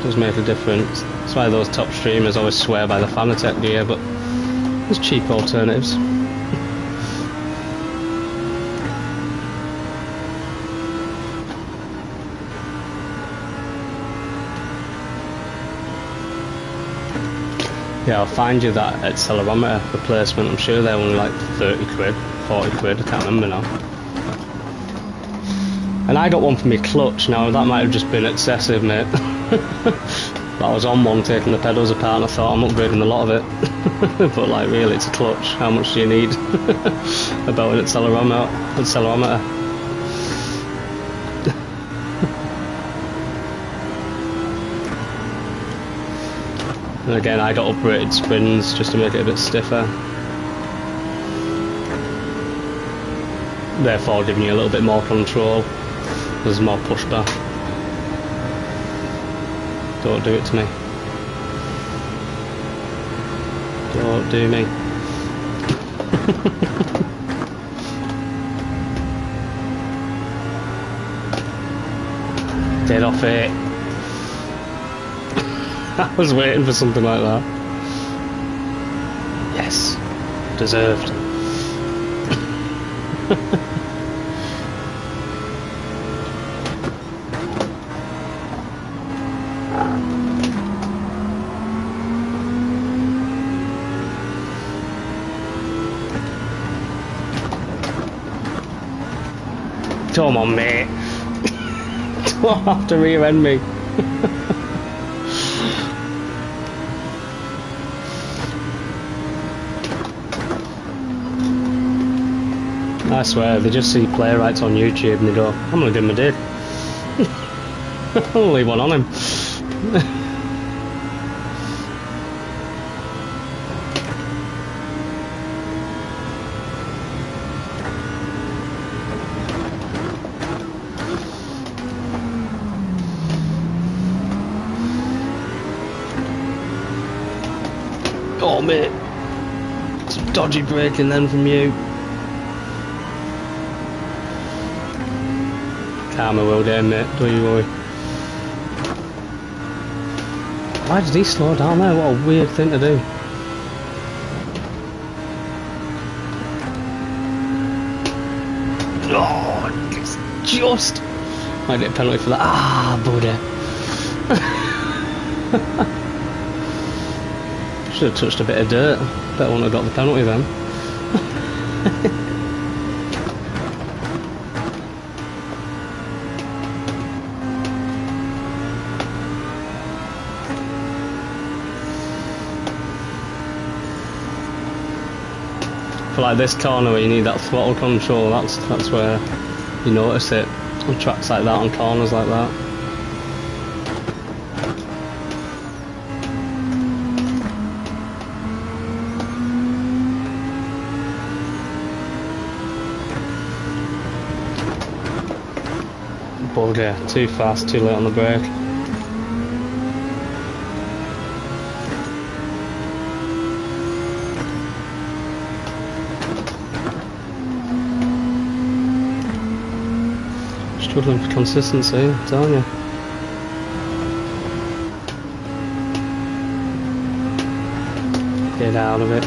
Does make a difference. That's why those top streamers always swear by the Fanatec gear, but there's cheap alternatives. Yeah, I'll find you that accelerometer replacement. I'm sure they're only like 30 quid, 40 quid, I can't remember now. And I got one for my clutch. Now that might have just been excessive, mate. But I was on one taking the pedals apart and I thought I'm upgrading a lot of it. But like really, it's a clutch. How much do you need? About an accelerometer. And again, I got upgraded springs just to make it a bit stiffer. Therefore giving you a little bit more control. There's more pushback. Don't do it to me. Don't do me. Get off it. I was waiting for something like that. Yes. Deserved. Come on, mate. Don't have to rear end me. I swear, they just see PlayRights on YouTube and they go, I'm gonna give him a dig. I'll leave one on him. Oh mate, some dodgy braking then from you. Karma will do, mate, don't you worry. Why did he slow down there? What a weird thing to do. Oh, it's just... Might get a penalty for that. Ah, buddy. Should have touched a bit of dirt. Bet I wouldn't have got the penalty then. For like this corner where you need that throttle control, that's where you notice it on tracks like that, on corners like that. Bugger, too fast, too late on the brake. Struggling for consistency, I'm telling you. Get out of it.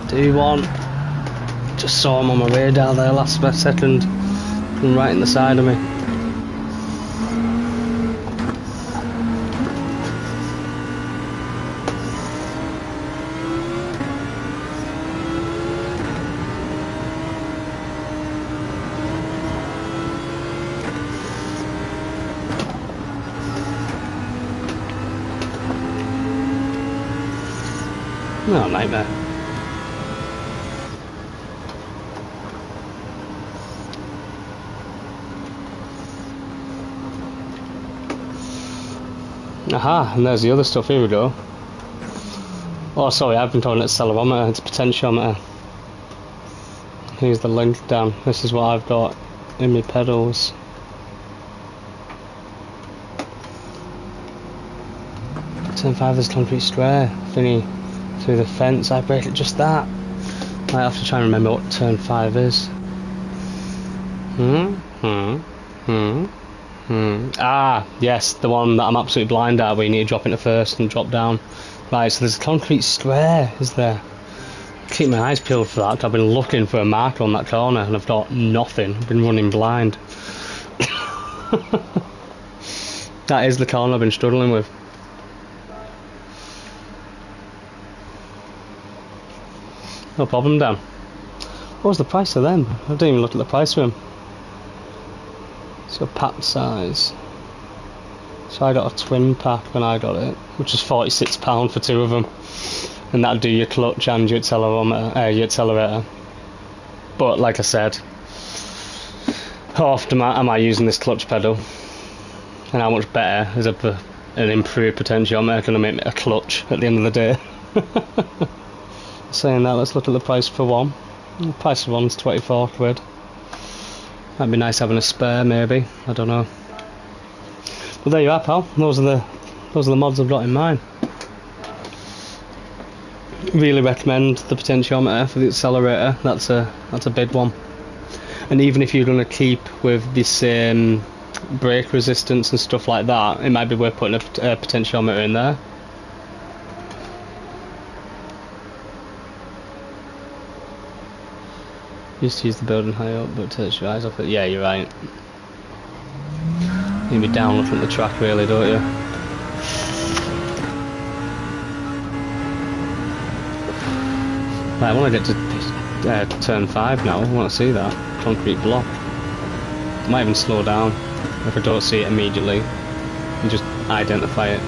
Do one. Just saw him on my radar there last second, and right in the side of me. No, nightmare. Aha, and there's the other stuff. Here we go. Oh, sorry, I've been calling it accelerometer. It's a potentiometer. Here's the link down. This is what I've got in my pedals. Turn 5 is concrete square thingy through the fence. I break it just that. I have to try and remember what turn 5 is. Ah, yes, the one that I'm absolutely blind at, where you need to drop into first and drop down. Right, so there's a concrete square, is there? Keep my eyes peeled for that. I've been looking for a marker on that corner and I've got nothing. I've been running blind. That is the corner I've been struggling with. No problem, Dan. What was the price of them? I didn't even look at the price of them. So pack size. So I got a twin pack when I got it, which was £46 for 2 of them, and that'll do your clutch and your accelerator. But like I said, how often am I using this clutch pedal, and how much better is an improved potentiometer going to make me a clutch at the end of the day? Saying that, let's look at the price for one. The price for one's 24 quid. Might be nice having a spare, maybe. I don't know. But there you are, pal. Those are the mods I've got in mind. Really recommend the potentiometer for the accelerator. That's a big one. And even if you're going to keep with the same brake resistance and stuff like that, it might be worth putting a potentiometer in there. Used to use the building high up, but it takes your eyes off it. Yeah, you're right. You need to be down looking at the track, really, don't you? Right, I want to get to turn 5 now. I want to see that concrete block. I might even slow down if I don't see it immediately and just identify it.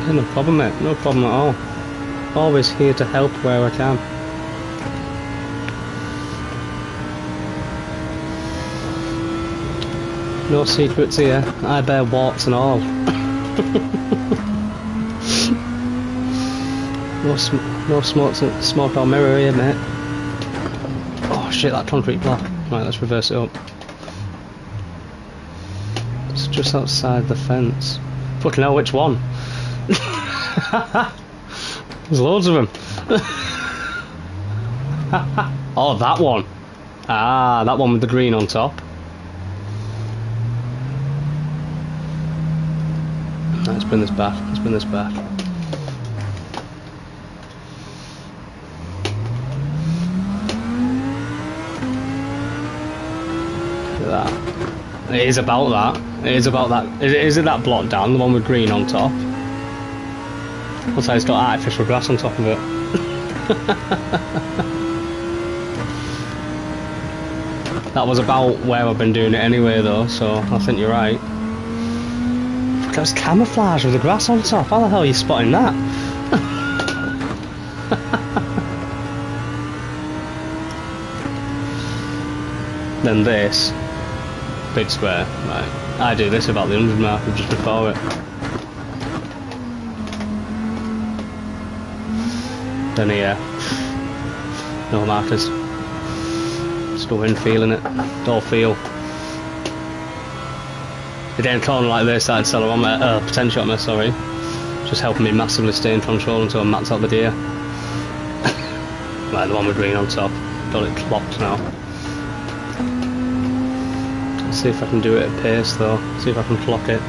No problem, mate. No problem at all. Always here to help where I can. No secrets here. I bear warts and all. No smoke or mirror here, mate. Oh shit, that concrete block. Right, let's reverse it up. It's just outside the fence. Fucking hell, which one? There's loads of them. Oh, that one. Ah, that one with the green on top. Let's bring this back. Let's bring this back. Look at that. It is about that. It is about that. Is it that block down, the one with green on top? Looks like it's got artificial grass on top of it. That was about where I've been doing it anyway though, so I think you're right. Look, it's camouflage with the grass on top. How the hell are you spotting that? Then this big square, right. I do this about the 100 marker just before it. Then here, no markers. Just go in feeling it. Don't feel. Again, corner like this, I'd potentiometer, sorry. Just helping me massively stay in control until I max out the gear. Right, the one with green on top. Got it clocked now. Let's see if I can do it at pace though. See if I can clock it.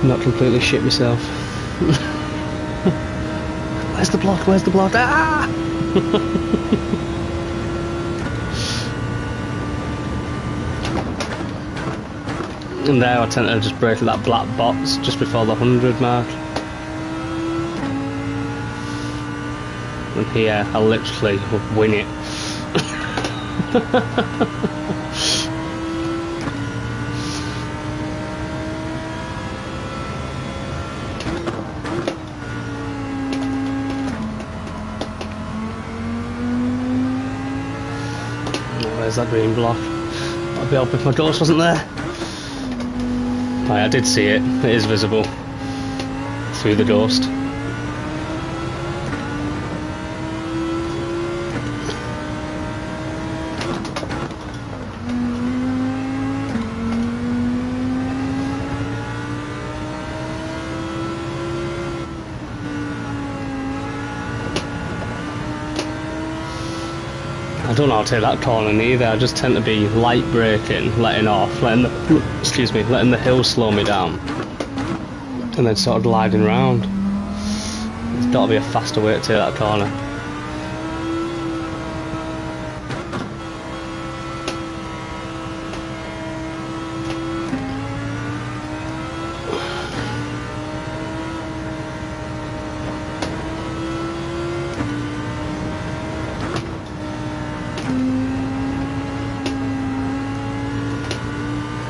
Not completely shit myself. Where's the block? Where's the block? Ah! And there I tend to just break that black box just before the 100 mark. And here I literally wing it. there's that green block. I'd be helping if my ghost wasn't there. Right, I did see it. It is visible through the dust. I don't know how to take that corner neither. I just tend to be light braking, letting off, letting the hill slow me down, and then sort of gliding round. There's got to be a faster way to take that corner.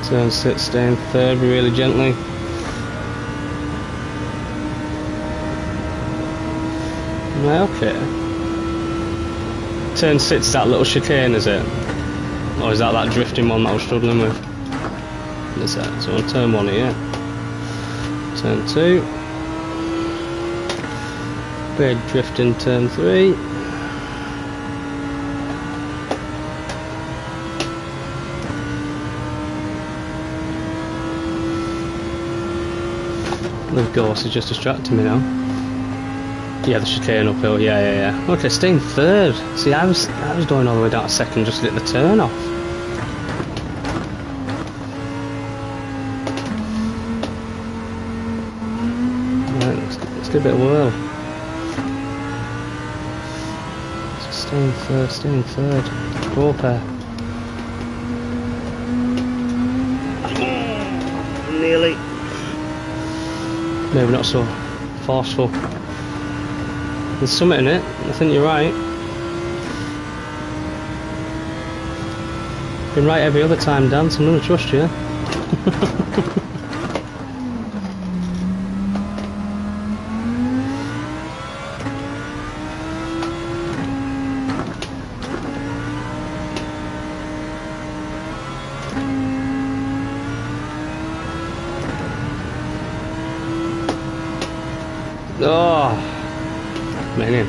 Turn 6, stay in third really gently. Right, okay. Turn 6 is that little chicane, is it? Or is that drifting one that I was struggling with? Is that? So on turn 1 here. Turn 2. Big drifting turn 3. The ghost is just distracting me now. Yeah, the chicane uphill. Yeah. Okay, stay in third. See, I was going all the way down to second just to get the turn off. Right, let's get a bit of whirl. So stay in third. Go there. Nearly. Maybe not so forceful. There's something in it. I think you're right. Been right every other time, Dan, so I'm going to trust you. Oh, man.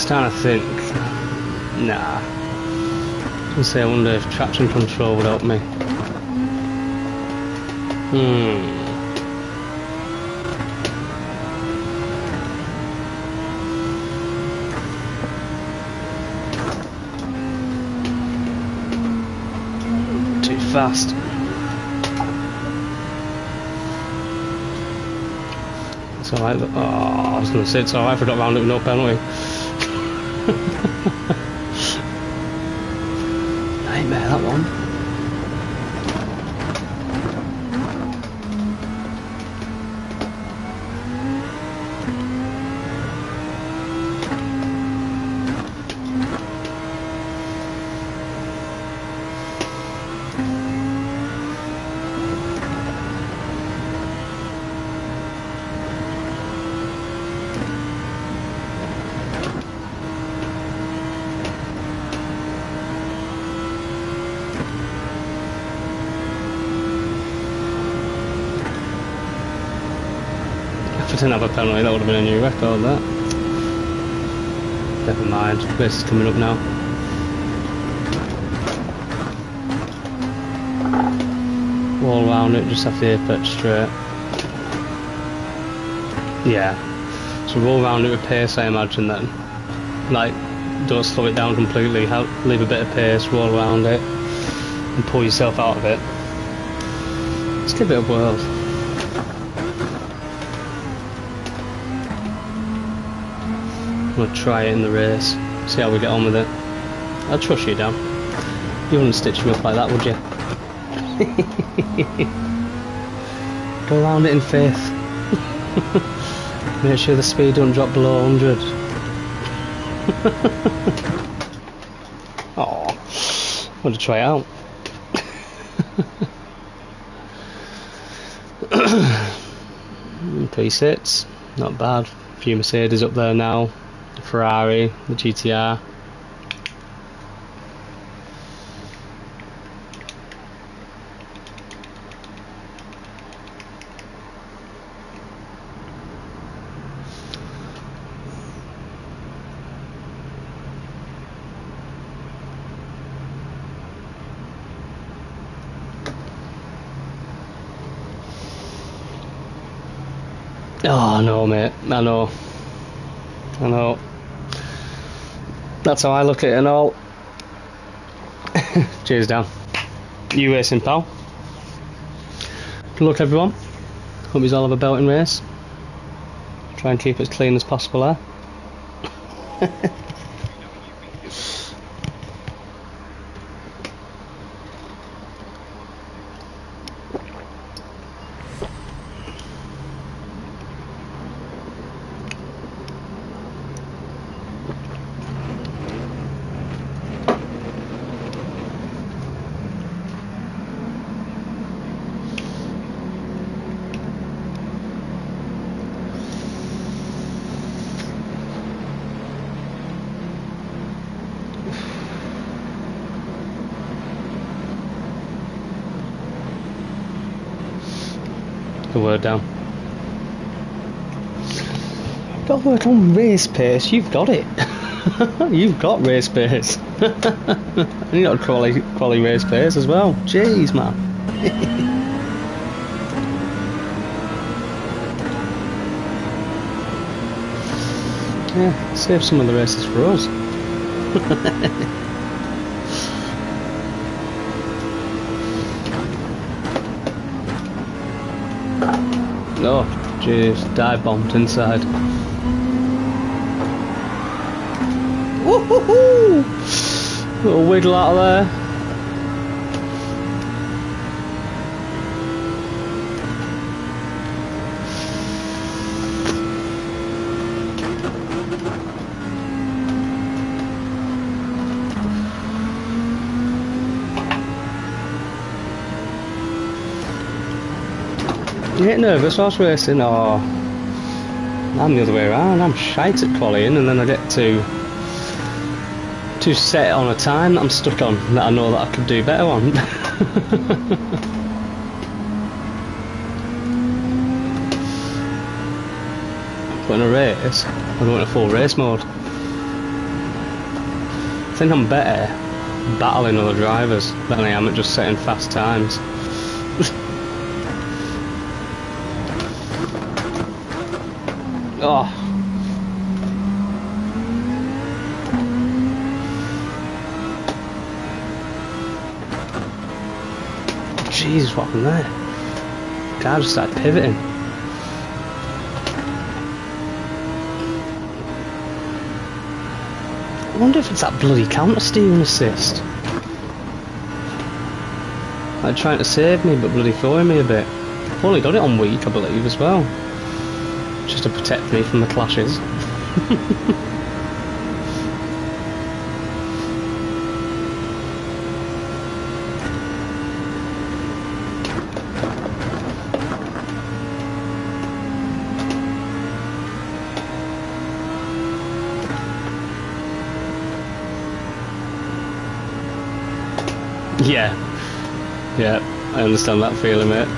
Trying to think. Nah. I was gonna say, I wonder if traction control would help me. Too fast. It's alright. Oh, I was gonna say it's alright if I got round it with no penalty. Nightmare, that one. If I didn't have a penalty, that would have been a new record, that. Never mind, race is coming up now. Wall round it, just have the apex straight. Yeah. So roll round it with pace, I imagine then. Like, don't slow it down completely, leave a bit of pace, roll around it. and pull yourself out of it. Let's give it a whirl. I'm going to try it in the race, see how we get on with it. I'll trust you, Dan. You wouldn't stitch me up like that, would you? Go around it in faith. Make sure the speed don't drop below 100. Oh, I want to try it out. Presets, not bad. A few Mercedes up there now. The Ferrari, the GTR. Oh no, mate, I know. That's how I look at it and all. Cheers, Dan. You racing, pal. Good luck, everyone. Hope you all have a belting race. Try and keep it as clean as possible, eh? The word down. Got to work on race pace. You've got it. You've got race pace. And you got quality race pace as well. Jeez, man. Yeah, save some of the races for us. Oh, jeez, dive bombed inside. Woohoo! Little wiggle out of there. You get nervous whilst racing, or I'm the other way around. I'm shite at qualifying, and then I get to set on a time that I'm stuck on that I know that I could do better on. But in a race, I go into full race mode. I think I'm better battling other drivers than I am at just setting fast times. Oh. Jesus, what happened there? Car just started pivoting. I wonder if it's that bloody counter steering assist. Like trying to save me but bloody throwing me a bit. I've only got it on weak, I believe, as well. Just to protect me from the clashes. Yeah, I understand that feeling, mate.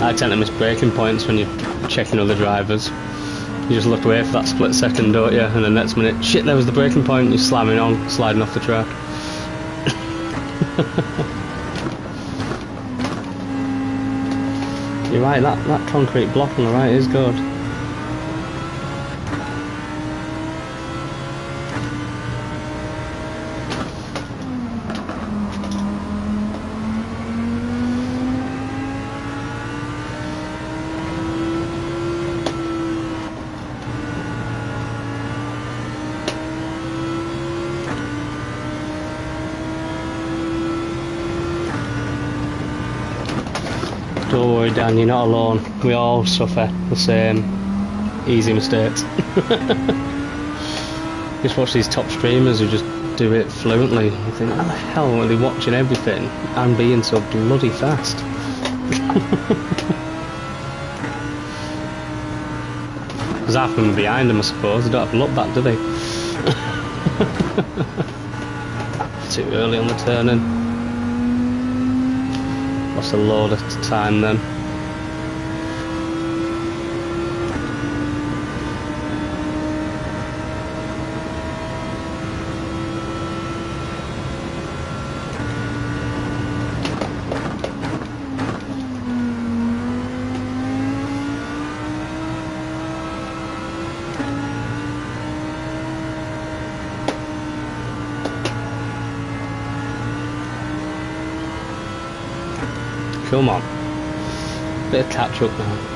I tend to miss braking points when you're checking other drivers. You just look away for that split second, don't you? And the next minute, shit, there was the braking point, and you're slamming on, sliding off the track. You're right, that concrete block on the right is good. Don't worry, Dan, you're not alone. We all suffer the same easy mistakes. Just watch these top streamers who just do it fluently. You think, how the hell are they watching everything and being so bloody fast? Because half of them are behind them, I suppose. They don't have to look back, do they? Too early on the turning. Lost a load of time then. Come on. Bit of catch up now.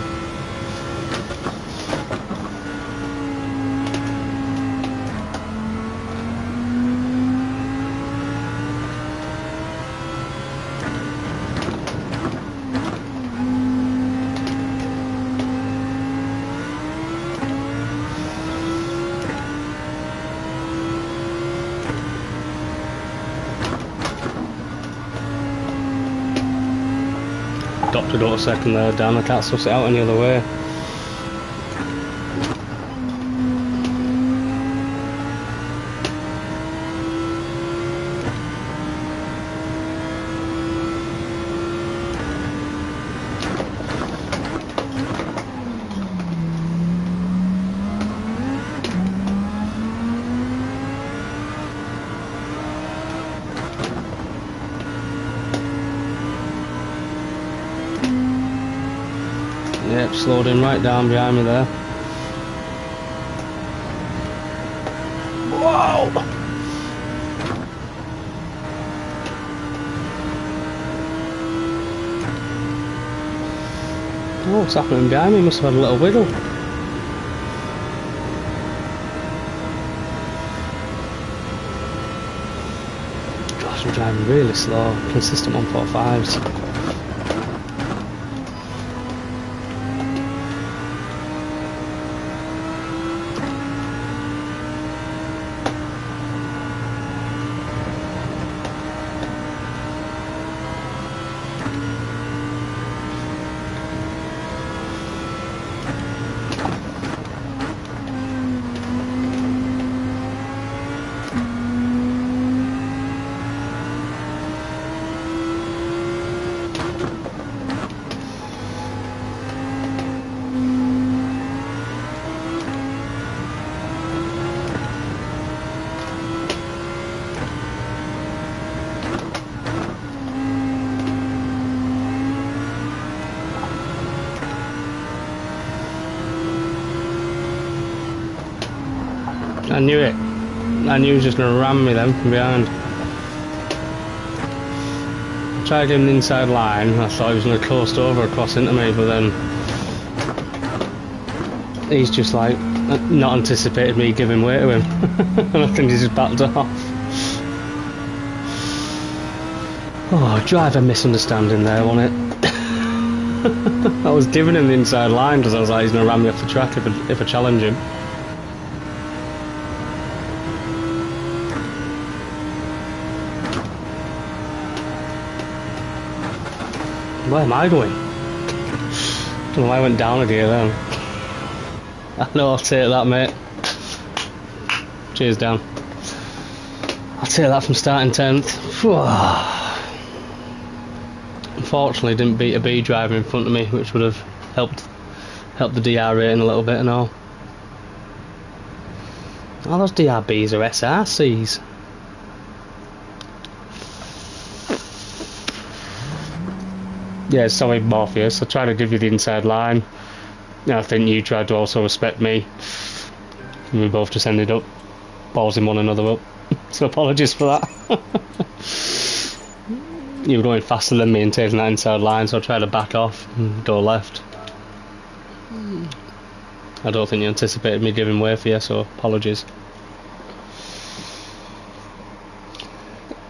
Doctor got a second there, Dan. I can't suss it out any other way. Yep, slowed him right down behind me there. Whoa! Oh, what's happening behind me? Must have had a little wiggle. Gosh, I'm driving really slow. Consistent 145s. I knew it. I knew he was just going to ram me then from behind. I tried him the inside line. I thought he was going to coast over across into me, but then he's just like not anticipated me giving way to him. And I think he's just backed off. Oh, driver misunderstanding there, wasn't it? I was giving him the inside line because I was like, he's going to ram me off the track if I challenge him. Where am I going? I don't know why I went down a gear then. I know, I'll take that, mate. Cheers, Dan. I'll take that from starting 10th. Unfortunately, didn't beat a B driver in front of me, which would have helped the DR rating a little bit and all. Oh, those DRBs are SRCs. Yeah, sorry Morpheus, I tried to give you the inside line. I think you tried to also respect me. And we both just ended up ballsing one another up. So apologies for that. You were going faster than me and taking that inside line, so I tried to back off and go left. I don't think you anticipated me giving way for you, so apologies.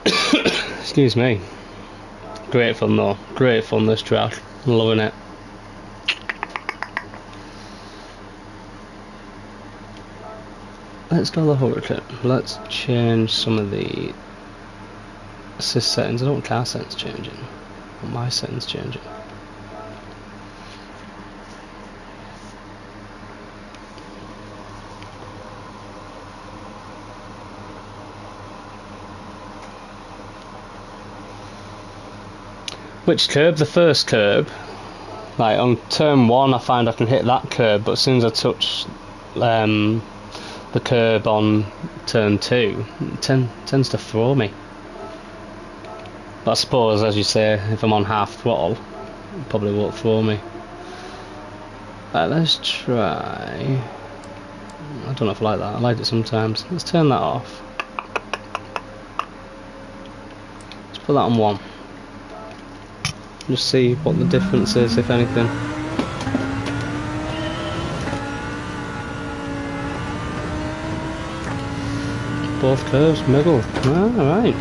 Excuse me. Great fun though, great fun this track. I'm loving it. Let's do the hurricane. Let's change some of the assist settings. I don't want car settings changing. I want my settings changing. Which curb? The first curb. Like on turn 1 I find I can hit that curb, but as soon as I touch the curb on turn 2, it tends to throw me. But I suppose, as you say, if I'm on half throttle, it probably won't throw me. Right, let's try... I don't know if I like that, I like it sometimes. Let's turn that off. Let's put that on 1. Just see what the difference is, if anything. Both curves, middle. Alright.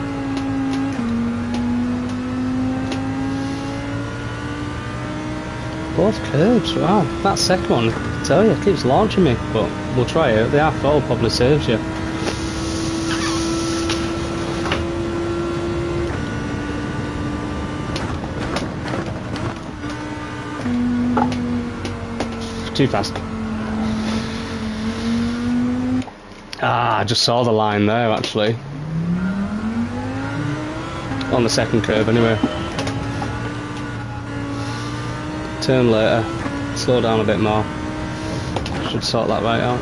Both curves, wow. That second one, I tell you, it keeps launching me. But we'll try it. The half throttle probably saves you. Too fast. Ah, I just saw the line there actually. On the second curve anyway. Turn later. Slow down a bit more. Should sort that right out.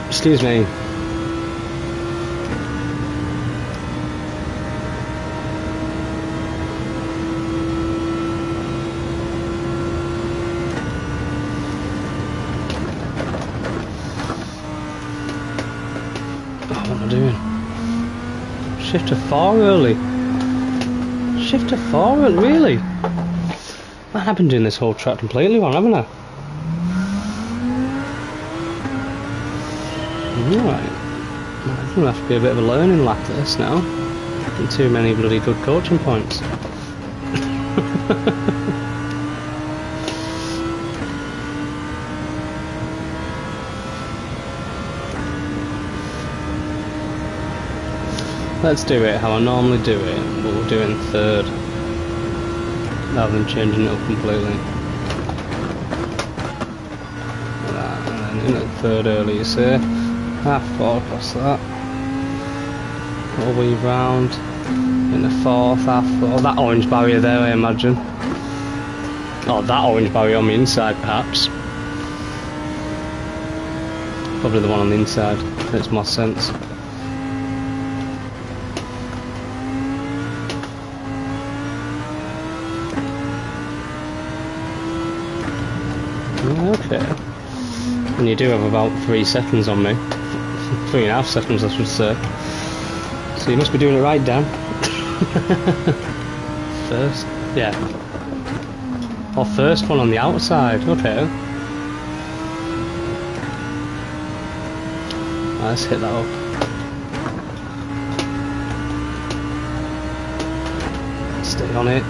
Excuse me. What am I doing? Shift to 4 early. Shift to 4 early, really? Man, I've been doing this whole track completely wrong, haven't I? Alright. It's going to have to be a bit of a learning lap this now. Getting too many bloody good coaching points. Let's do it how I normally do it, but we'll do it in third, rather than changing it up completely. Like that, and then in at third early, you see. Half four across that. We'll weave round. In the fourth, half four. That orange barrier there, I imagine. Oh, that orange barrier on the inside, perhaps. Probably the one on the inside. Makes more sense. Okay. And you do have about 3 seconds on me. 3.5 seconds, I should say. So you must be doing it right, Dan. First? Yeah. Or first one on the outside, okay. Let's hit that up. Stay on it.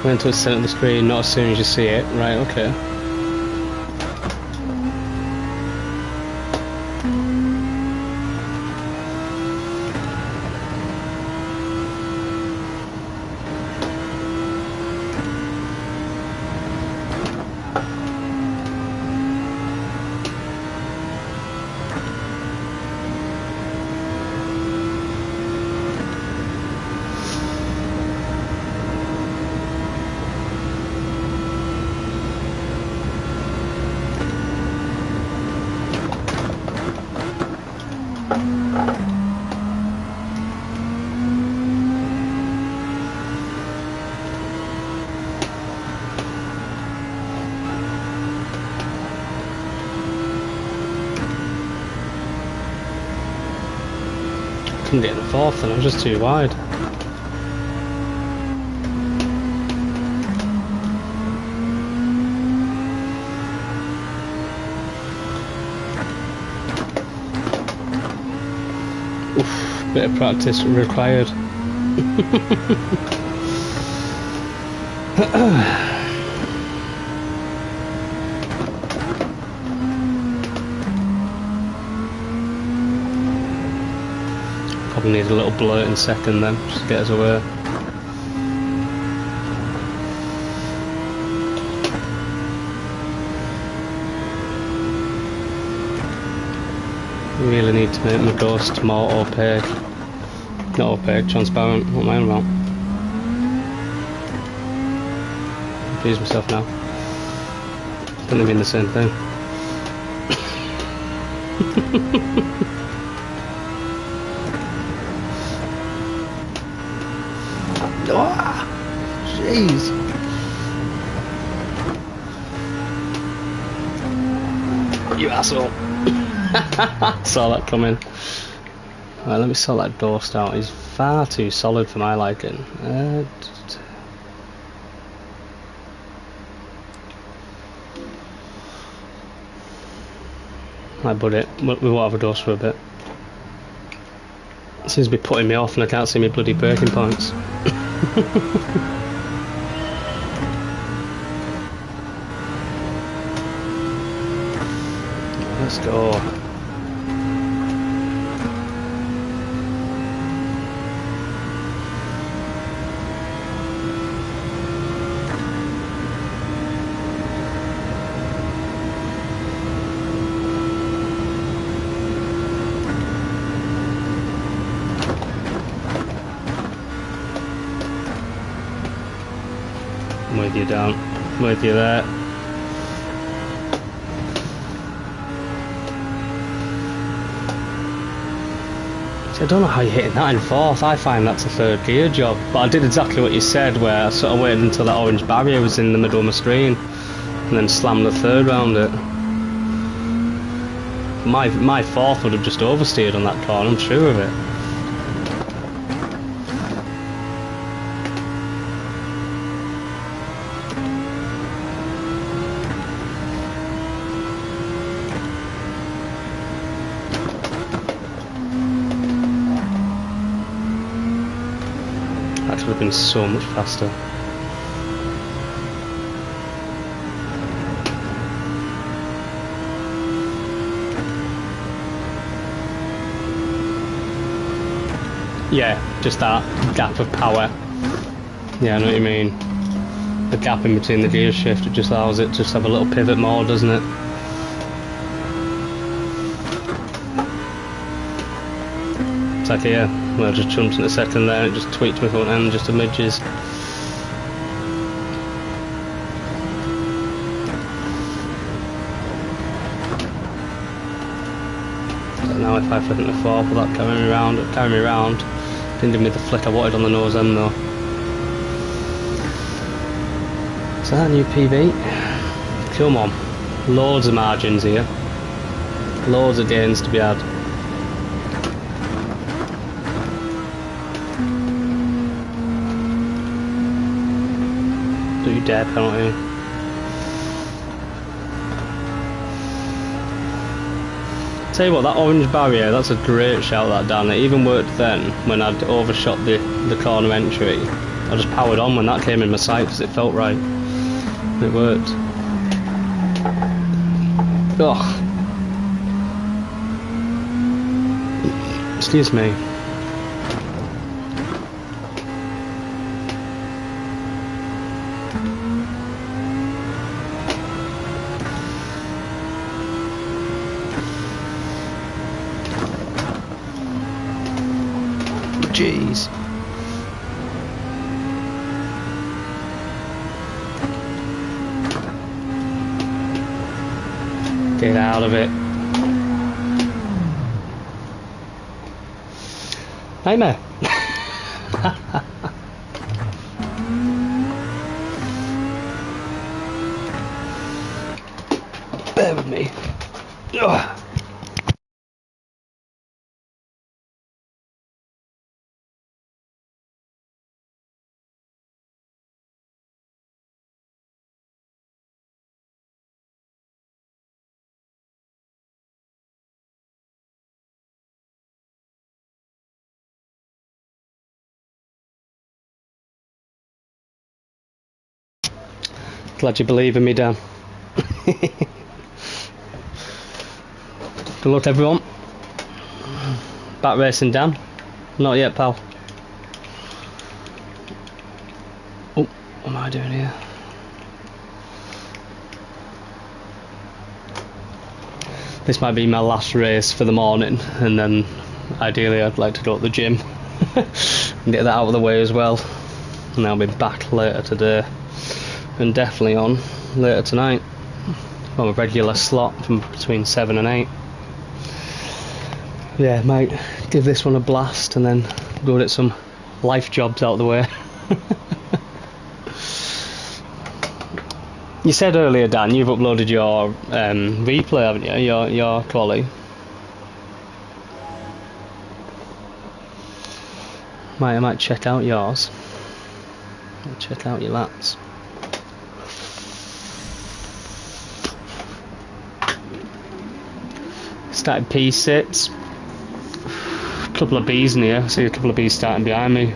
Going to the centre of the screen, not as soon as you see it. Right, okay. Couldn't get in the fourth and I was just too wide. Oof, bit of practice required. Probably need a little blurt in second then, just to get us away. Really need to make my ghost more opaque. Not opaque, transparent. What am I on about? Confuse myself now. Don't they mean the same thing? Oh, jeez. You asshole. Saw that coming. Right, let me sort that ghost out. He's far too solid for my liking. Right, buddy, we won't have a ghost for a bit. It seems to be putting me off and I can't see my bloody braking points. Let's go. I'm with you down. I'm with you there. I don't know how you're hitting that in fourth. I find that's a third gear job. But I did exactly what you said, where I sort of waited until that orange barrier was in the middle of my screen and then slammed the third round it. My fourth would have just oversteered on that corner, I'm sure of it. That could have been so much faster. Yeah, just that gap of power. Yeah, I know what you mean. The gap in between the gear shift, it just allows it to just have a little pivot more, doesn't it? It's like here, where I just jumped in a second there, it just tweaked my front end just a midges. So now if I flip into fourth, will that carry me round? It'll carry me round. Didn't give me the flick I wanted on the nose end though. So that new PB. Come on. Loads of margins here. Loads of gains to be had. Do you dare penalty? Tell you what, that orange barrier, that's a great shout that Dan. It even worked then when I'd overshot the corner entry. I just powered on when that came in my sight because it felt right. It worked. Ugh. Excuse me. Jeez. Get out of it. Nightmare. Bear with me. Ugh. Glad you believe in me, Dan. Good luck, everyone. Back racing, Dan. Not yet, pal. Oh, what am I doing here? This might be my last race for the morning, and then ideally I'd like to go to the gym and get that out of the way as well. And I'll be back later today, and definitely on later tonight on a regular slot from between 7 and 8. Yeah, might give this one a blast and then go get some life jobs out of the way. You said earlier, Dan, you've uploaded your replay, haven't you? Your quali. I might check out yours. Check out your laps. Started P6. A couple of Bs in here. I see a couple of Bs starting behind me.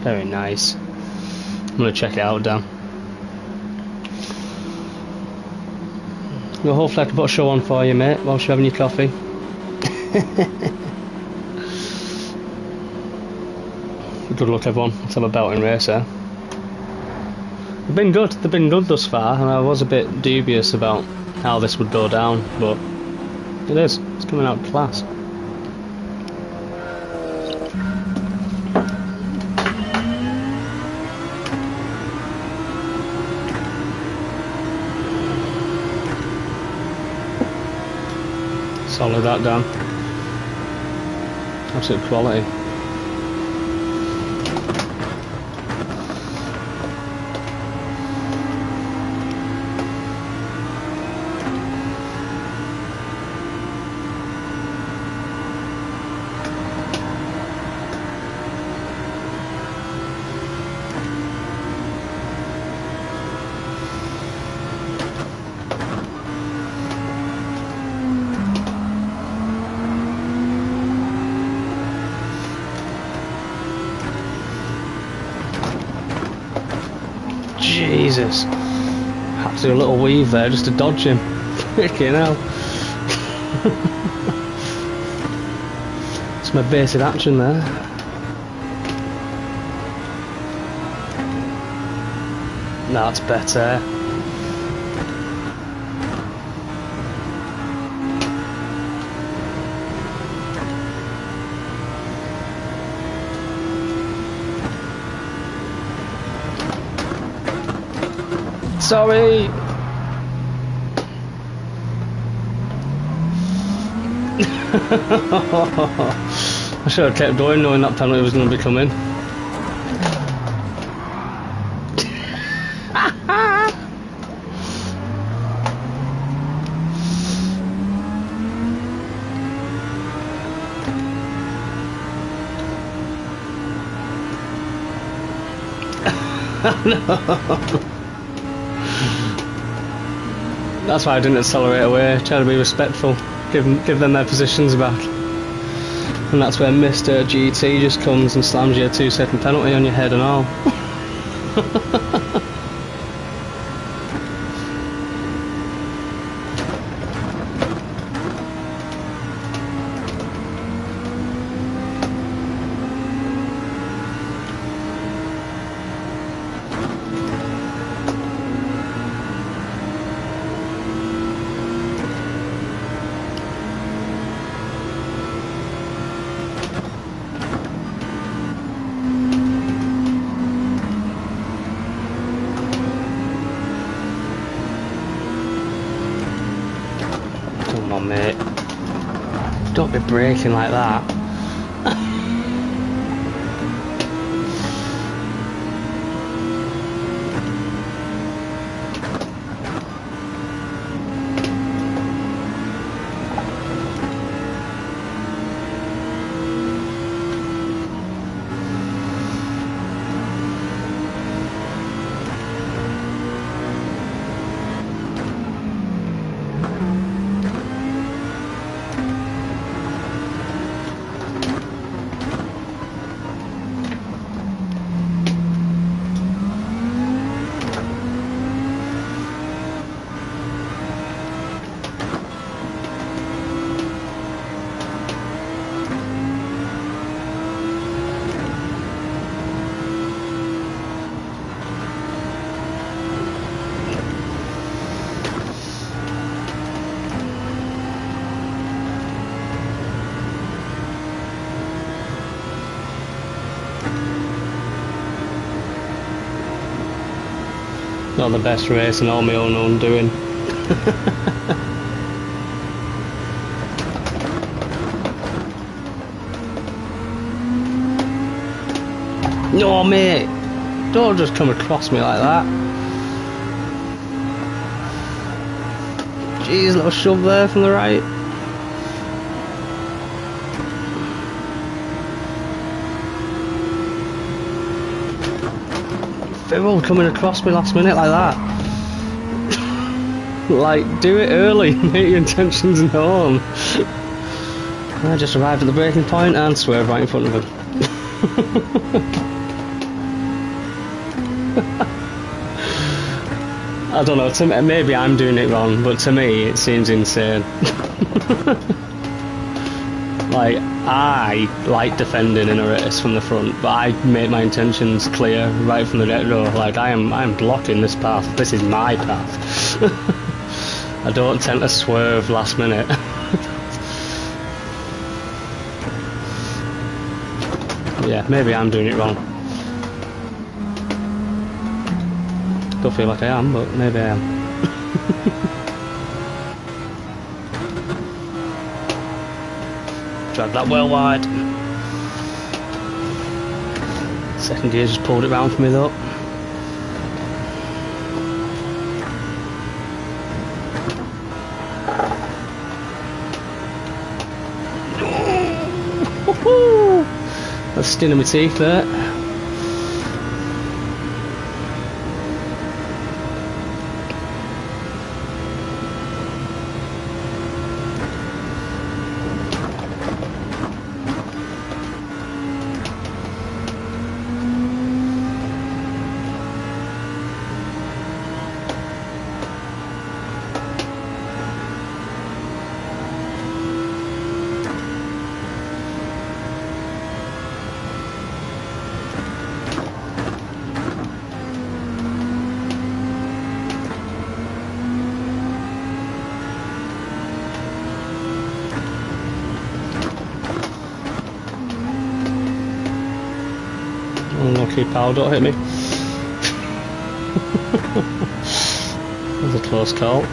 Very nice. I'm going to check it out, Dan. Well, hopefully I can put a show on for you, mate, whilst you're having your coffee. Good luck, everyone. Let's have a belting race here. They've been good thus far, and I was a bit dubious about how this would go down, but it is. It's coming out class. Solid that, Dan. Absolute quality. Jesus. Had to do a little weave there just to dodge him. Freaking hell. It's my basic action there. That's better. Sorry! I should have kept going knowing that penalty was going to be coming. No. That's why I didn't accelerate away, try to be respectful, give them their positions back. And that's where Mr. GT just comes and slams you a 2-second penalty on your head and all. Come on, mate. Don't be braking like that. Not the best race and all my own undoing. No, mate! Don't just come across me like that. Jeez, little shove there from the right. Everyone coming across me last minute like that. Like, do it early, make your intentions known. I just arrived at the braking point and swerved right in front of him. I don't know, maybe I'm doing it wrong, but to me it seems insane. Like, I like defending in a race from the front, but I make my intentions clear right from the get-go. Like, I'm blocking this path. This is my path. I don't tend to swerve last minute. Yeah, maybe I'm doing it wrong. Don't feel like I am, but maybe I am. Drag that well wide. Second gear just pulled it round for me though. That's sting in my teeth there. Unlucky pal, don't hit me. That was a close call.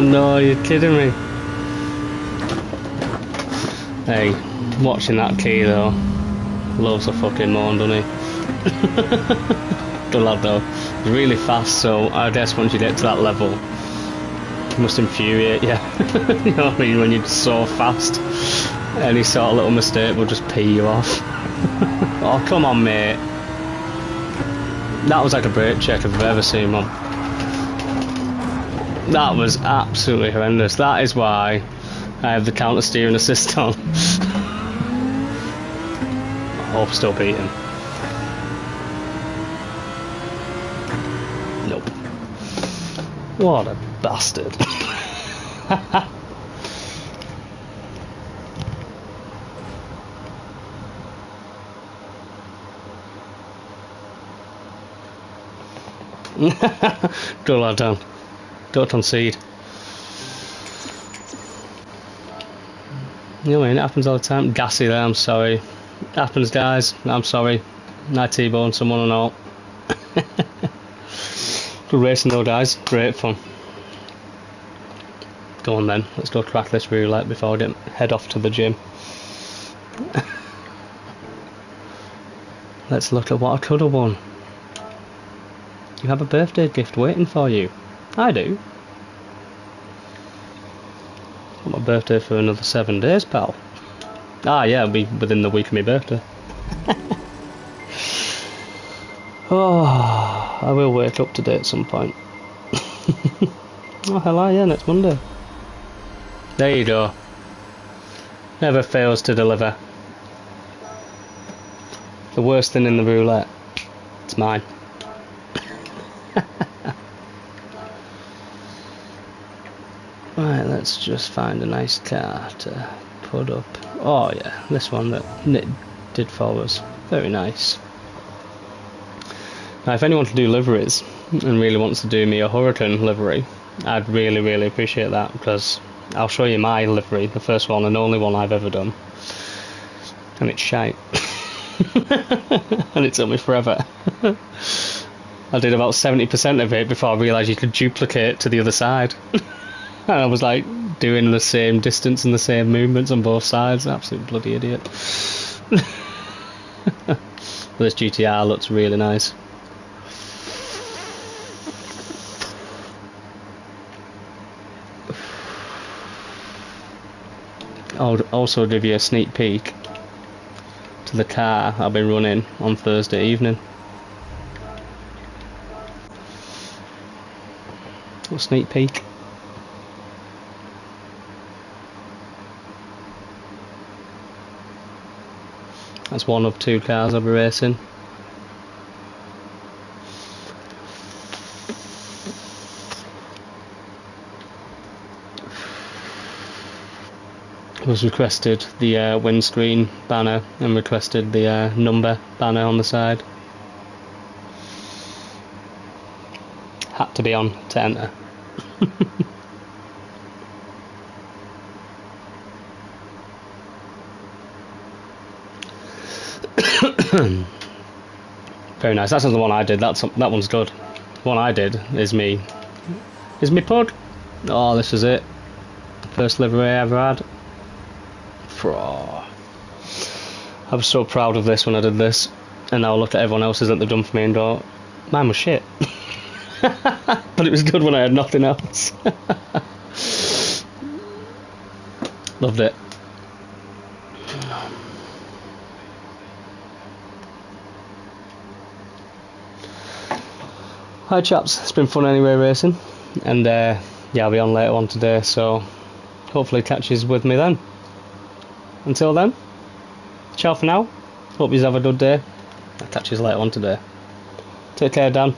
No, you're kidding me. Hey, watching that key though, loves a fucking moan, doesn't he? Good lad though. He's really fast, so I guess once you get to that level, it must infuriate you. You know what I mean? When you're so fast, any sort of little mistake will just pee you off. Oh, come on, mate. That was like a brake check if I've ever seen one. That was absolutely horrendous. That is why I have the counter steering assist on. I hope I still beat him. Nope. What a bastard. Good lad, Dan. Don't concede. You know what I mean? It happens all the time. Gassy there, I'm sorry. It happens, guys. I'm sorry. I T-boned someone and all. Good racing though, guys. Great fun. Go on then. Let's go crack this roulette before I head off to the gym. Let's look at what I could have won. You have a birthday gift waiting for you. I do. Got my birthday for another 7 days, pal. Ah, yeah, it'll be within the week of my birthday. Oh, I will wake up today at some point. Oh, hello, yeah, next Monday. There you go. Never fails to deliver. The worst thing in the roulette. It's mine. Right, let's just find a nice car to put up. Oh yeah, this one that Nick did for us. Very nice. Now, if anyone can do liveries and really wants to do me a Hurricane livery, I'd really, really appreciate that, because I'll show you my livery, the first one and only one I've ever done, and it's shite. And it took me forever. I did about 70% of it before I realised you could duplicate to the other side. And I was like doing the same distance and the same movements on both sides. Absolute bloody idiot. But this GTR looks really nice. I'll also give you a sneak peek to the car I'll be running on Thursday evening. A sneak peek. That's one of 2 cars I'll be racing. Was requested the windscreen banner and requested the number banner on the side. Had to be on to enter. Very nice. That's the one I did. That one's good. The one I did is me Pug. Oh, this is it. First livery I ever had. I was so proud of this when I did this, and now I look at everyone else's that they've done for me and go, mine was shit. But it was good when I had nothing else. Loved it. Hi chaps, it's been fun anyway racing, and yeah, I'll be on later on today, so hopefully catches with me then. Until then, ciao for now. Hope you have a good day. I'll catch you later on today. Take care, Dan.